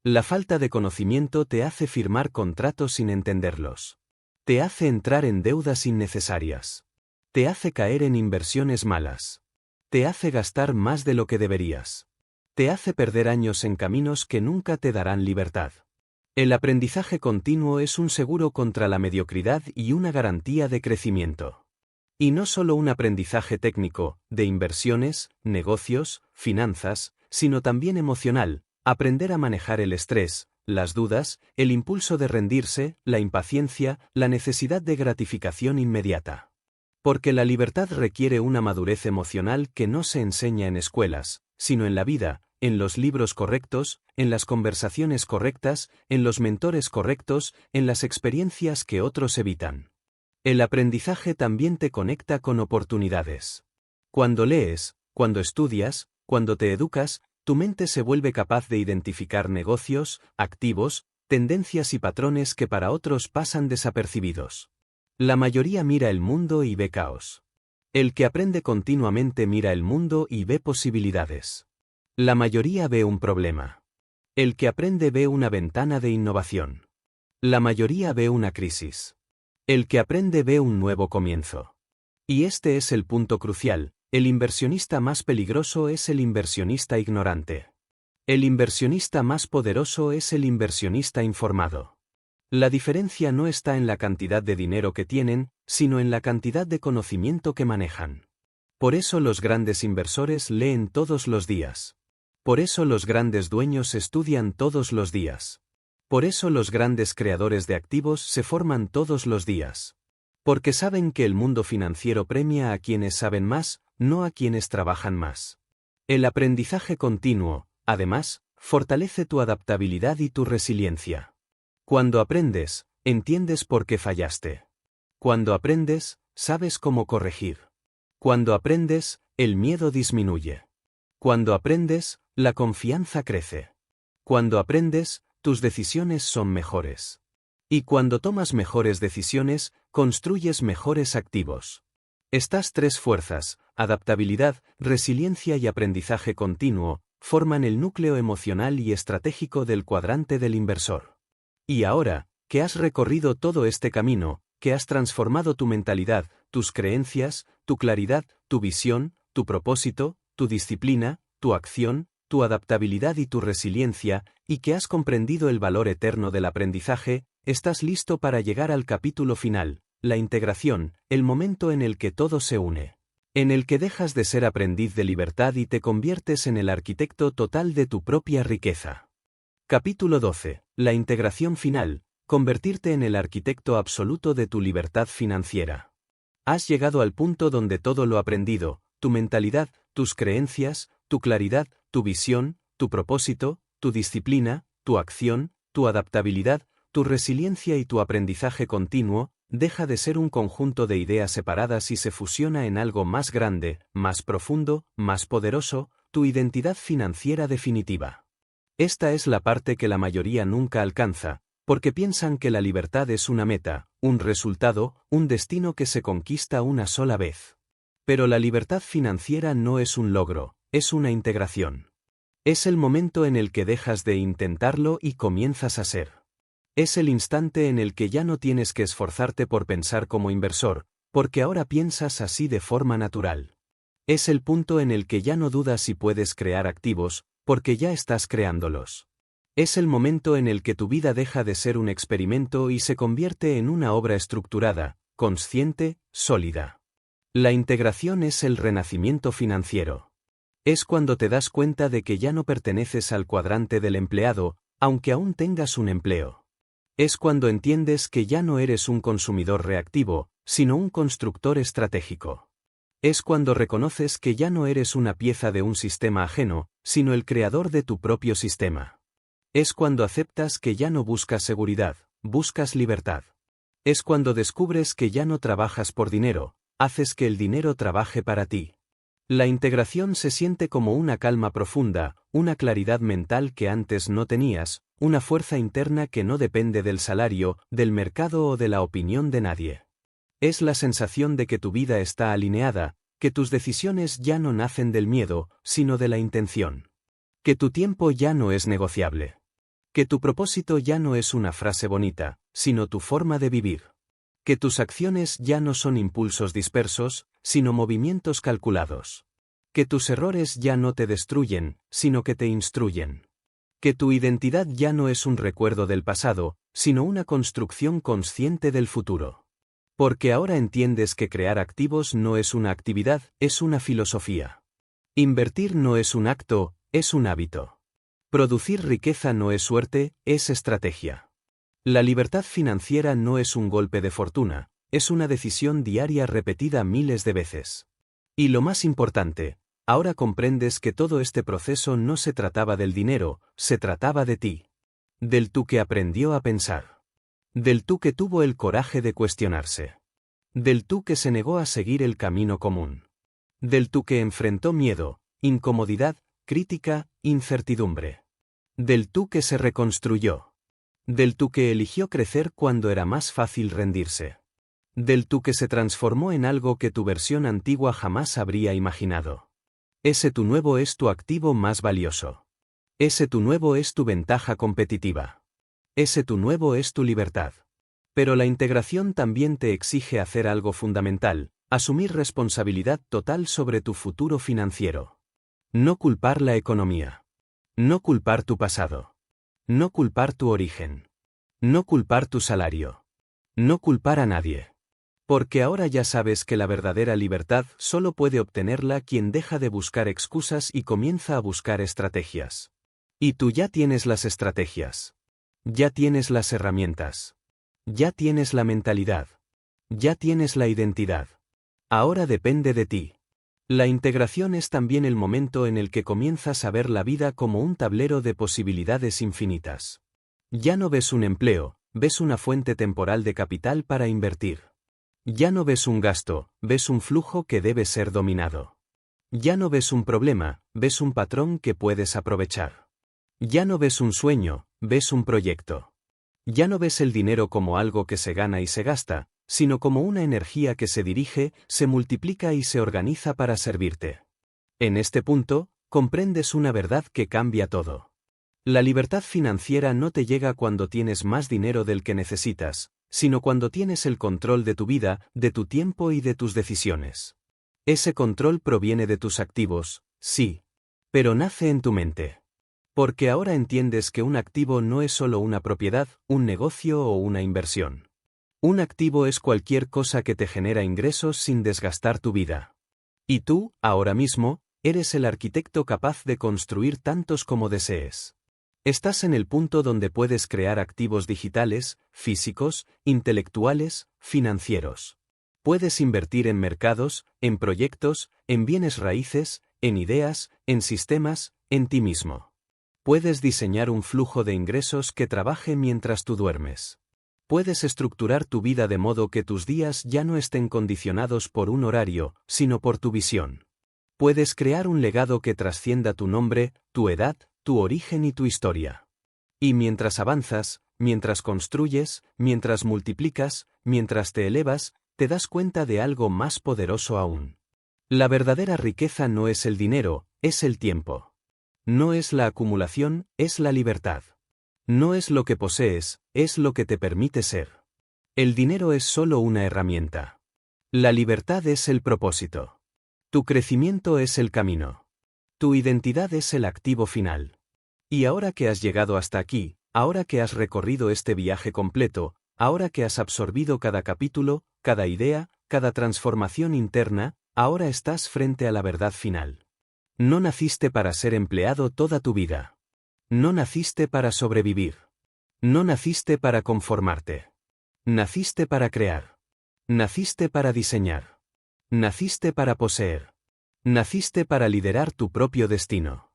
La falta de conocimiento te hace firmar contratos sin entenderlos. Te hace entrar en deudas innecesarias. Te hace caer en inversiones malas. Te hace gastar más de lo que deberías. Te hace perder años en caminos que nunca te darán libertad. El aprendizaje continuo es un seguro contra la mediocridad y una garantía de crecimiento. Y no solo un aprendizaje técnico, de inversiones, negocios, finanzas, sino también emocional. Aprender a manejar el estrés, las dudas, el impulso de rendirse, la impaciencia, la necesidad de gratificación inmediata. Porque la libertad requiere una madurez emocional que no se enseña en escuelas, sino en la vida, en los libros correctos, en las conversaciones correctas, en los mentores correctos, en las experiencias que otros evitan. El aprendizaje también te conecta con oportunidades. Cuando lees, cuando estudias, cuando te educas, tu mente se vuelve capaz de identificar negocios, activos, tendencias y patrones que para otros pasan desapercibidos. La mayoría mira el mundo y ve caos. El que aprende continuamente mira el mundo y ve posibilidades. La mayoría ve un problema. El que aprende ve una ventana de innovación. La mayoría ve una crisis. El que aprende ve un nuevo comienzo. Y este es el punto crucial. El inversionista más peligroso es el inversionista ignorante. El inversionista más poderoso es el inversionista informado. La diferencia no está en la cantidad de dinero que tienen, sino en la cantidad de conocimiento que manejan. Por eso los grandes inversores leen todos los días. Por eso los grandes dueños estudian todos los días. Por eso los grandes creadores de activos se forman todos los días. Porque saben que el mundo financiero premia a quienes saben más, no a quienes trabajan más. El aprendizaje continuo, además, fortalece tu adaptabilidad y tu resiliencia. Cuando aprendes, entiendes por qué fallaste. Cuando aprendes, sabes cómo corregir. Cuando aprendes, el miedo disminuye. Cuando aprendes, la confianza crece. Cuando aprendes, tus decisiones son mejores. Y cuando tomas mejores decisiones, construyes mejores activos. Estas tres fuerzas, adaptabilidad, resiliencia y aprendizaje continuo, forman el núcleo emocional y estratégico del cuadrante del inversor. Y ahora, que has recorrido todo este camino, que has transformado tu mentalidad, tus creencias, tu claridad, tu visión, tu propósito, tu disciplina, tu acción, tu adaptabilidad y tu resiliencia, y que has comprendido el valor eterno del aprendizaje, estás listo para llegar al capítulo final, la integración, el momento en el que todo se une. En el que dejas de ser aprendiz de libertad y te conviertes en el arquitecto total de tu propia riqueza. Capítulo 12. La integración final, convertirte en el arquitecto absoluto de tu libertad financiera. Has llegado al punto donde todo lo aprendido, tu mentalidad, tus creencias, tu claridad, tu visión, tu propósito, tu disciplina, tu acción, tu adaptabilidad, tu resiliencia y tu aprendizaje continuo, deja de ser un conjunto de ideas separadas y se fusiona en algo más grande, más profundo, más poderoso, tu identidad financiera definitiva. Esta es la parte que la mayoría nunca alcanza, porque piensan que la libertad es una meta, un resultado, un destino que se conquista una sola vez. Pero la libertad financiera no es un logro, es una integración. Es el momento en el que dejas de intentarlo y comienzas a ser. Es el instante en el que ya no tienes que esforzarte por pensar como inversor, porque ahora piensas así de forma natural. Es el punto en el que ya no dudas si puedes crear activos, porque ya estás creándolos. Es el momento en el que tu vida deja de ser un experimento y se convierte en una obra estructurada, consciente, sólida. La integración es el renacimiento financiero. Es cuando te das cuenta de que ya no perteneces al cuadrante del empleado, aunque aún tengas un empleo. Es cuando entiendes que ya no eres un consumidor reactivo, sino un constructor estratégico. Es cuando reconoces que ya no eres una pieza de un sistema ajeno, sino el creador de tu propio sistema. Es cuando aceptas que ya no buscas seguridad, buscas libertad. Es cuando descubres que ya no trabajas por dinero, haces que el dinero trabaje para ti. La integración se siente como una calma profunda, una claridad mental que antes no tenías, una fuerza interna que no depende del salario, del mercado o de la opinión de nadie. Es la sensación de que tu vida está alineada, que tus decisiones ya no nacen del miedo, sino de la intención. Que tu tiempo ya no es negociable. Que tu propósito ya no es una frase bonita, sino tu forma de vivir. Que tus acciones ya no son impulsos dispersos, sino movimientos calculados. Que tus errores ya no te destruyen, sino que te instruyen. Que tu identidad ya no es un recuerdo del pasado, sino una construcción consciente del futuro. Porque ahora entiendes que crear activos no es una actividad, es una filosofía. Invertir no es un acto, es un hábito. Producir riqueza no es suerte, es estrategia. La libertad financiera no es un golpe de fortuna, es una decisión diaria repetida miles de veces. Y lo más importante, ahora comprendes que todo este proceso no se trataba del dinero, se trataba de ti. Del tú que aprendió a pensar. Del tú que tuvo el coraje de cuestionarse. Del tú que se negó a seguir el camino común. Del tú que enfrentó miedo, incomodidad, crítica, incertidumbre. Del tú que se reconstruyó. Del tú que eligió crecer cuando era más fácil rendirse. Del tú que se transformó en algo que tu versión antigua jamás habría imaginado. Ese tú nuevo es tu activo más valioso. Ese tú nuevo es tu ventaja competitiva. Ese tú nuevo es tu libertad. Pero la integración también te exige hacer algo fundamental, asumir responsabilidad total sobre tu futuro financiero. No culpar la economía. No culpar tu pasado. No culpar tu origen. No culpar tu salario. No culpar a nadie. Porque ahora ya sabes que la verdadera libertad solo puede obtenerla quien deja de buscar excusas y comienza a buscar estrategias. Y tú ya tienes las estrategias. Ya tienes las herramientas. Ya tienes la mentalidad. Ya tienes la identidad. Ahora depende de ti. La integración es también el momento en el que comienzas a ver la vida como un tablero de posibilidades infinitas. Ya no ves un empleo, ves una fuente temporal de capital para invertir. Ya no ves un gasto, ves un flujo que debe ser dominado. Ya no ves un problema, ves un patrón que puedes aprovechar. Ya no ves un sueño, ves un proyecto. Ya no ves el dinero como algo que se gana y se gasta, sino como una energía que se dirige, se multiplica y se organiza para servirte. En este punto, comprendes una verdad que cambia todo. La libertad financiera no te llega cuando tienes más dinero del que necesitas, sino cuando tienes el control de tu vida, de tu tiempo y de tus decisiones. Ese control proviene de tus activos, sí, pero nace en tu mente. Porque ahora entiendes que un activo no es solo una propiedad, un negocio o una inversión. Un activo es cualquier cosa que te genera ingresos sin desgastar tu vida. Y tú, ahora mismo, eres el arquitecto capaz de construir tantos como desees. Estás en el punto donde puedes crear activos digitales, físicos, intelectuales, financieros. Puedes invertir en mercados, en proyectos, en bienes raíces, en ideas, en sistemas, en ti mismo. Puedes diseñar un flujo de ingresos que trabaje mientras tú duermes. Puedes estructurar tu vida de modo que tus días ya no estén condicionados por un horario, sino por tu visión. Puedes crear un legado que trascienda tu nombre, tu edad, tu origen y tu historia. Y mientras avanzas, mientras construyes, mientras multiplicas, mientras te elevas, te das cuenta de algo más poderoso aún. La verdadera riqueza no es el dinero, es el tiempo. No es la acumulación, es la libertad. No es lo que posees, es lo que te permite ser. El dinero es solo una herramienta. La libertad es el propósito. Tu crecimiento es el camino. Tu identidad es el activo final. Y ahora que has llegado hasta aquí, ahora que has recorrido este viaje completo, ahora que has absorbido cada capítulo, cada idea, cada transformación interna, ahora estás frente a la verdad final. No naciste para ser empleado toda tu vida. No naciste para sobrevivir. No naciste para conformarte. Naciste para crear. Naciste para diseñar. Naciste para poseer. Naciste para liderar tu propio destino.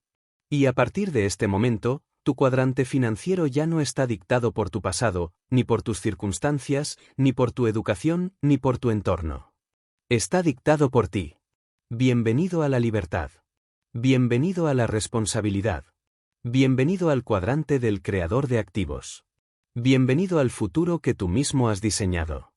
Y a partir de este momento, tu cuadrante financiero ya no está dictado por tu pasado, ni por tus circunstancias, ni por tu educación, ni por tu entorno. Está dictado por ti. Bienvenido a la libertad. Bienvenido a la responsabilidad. Bienvenido al cuadrante del creador de activos. Bienvenido al futuro que tú mismo has diseñado.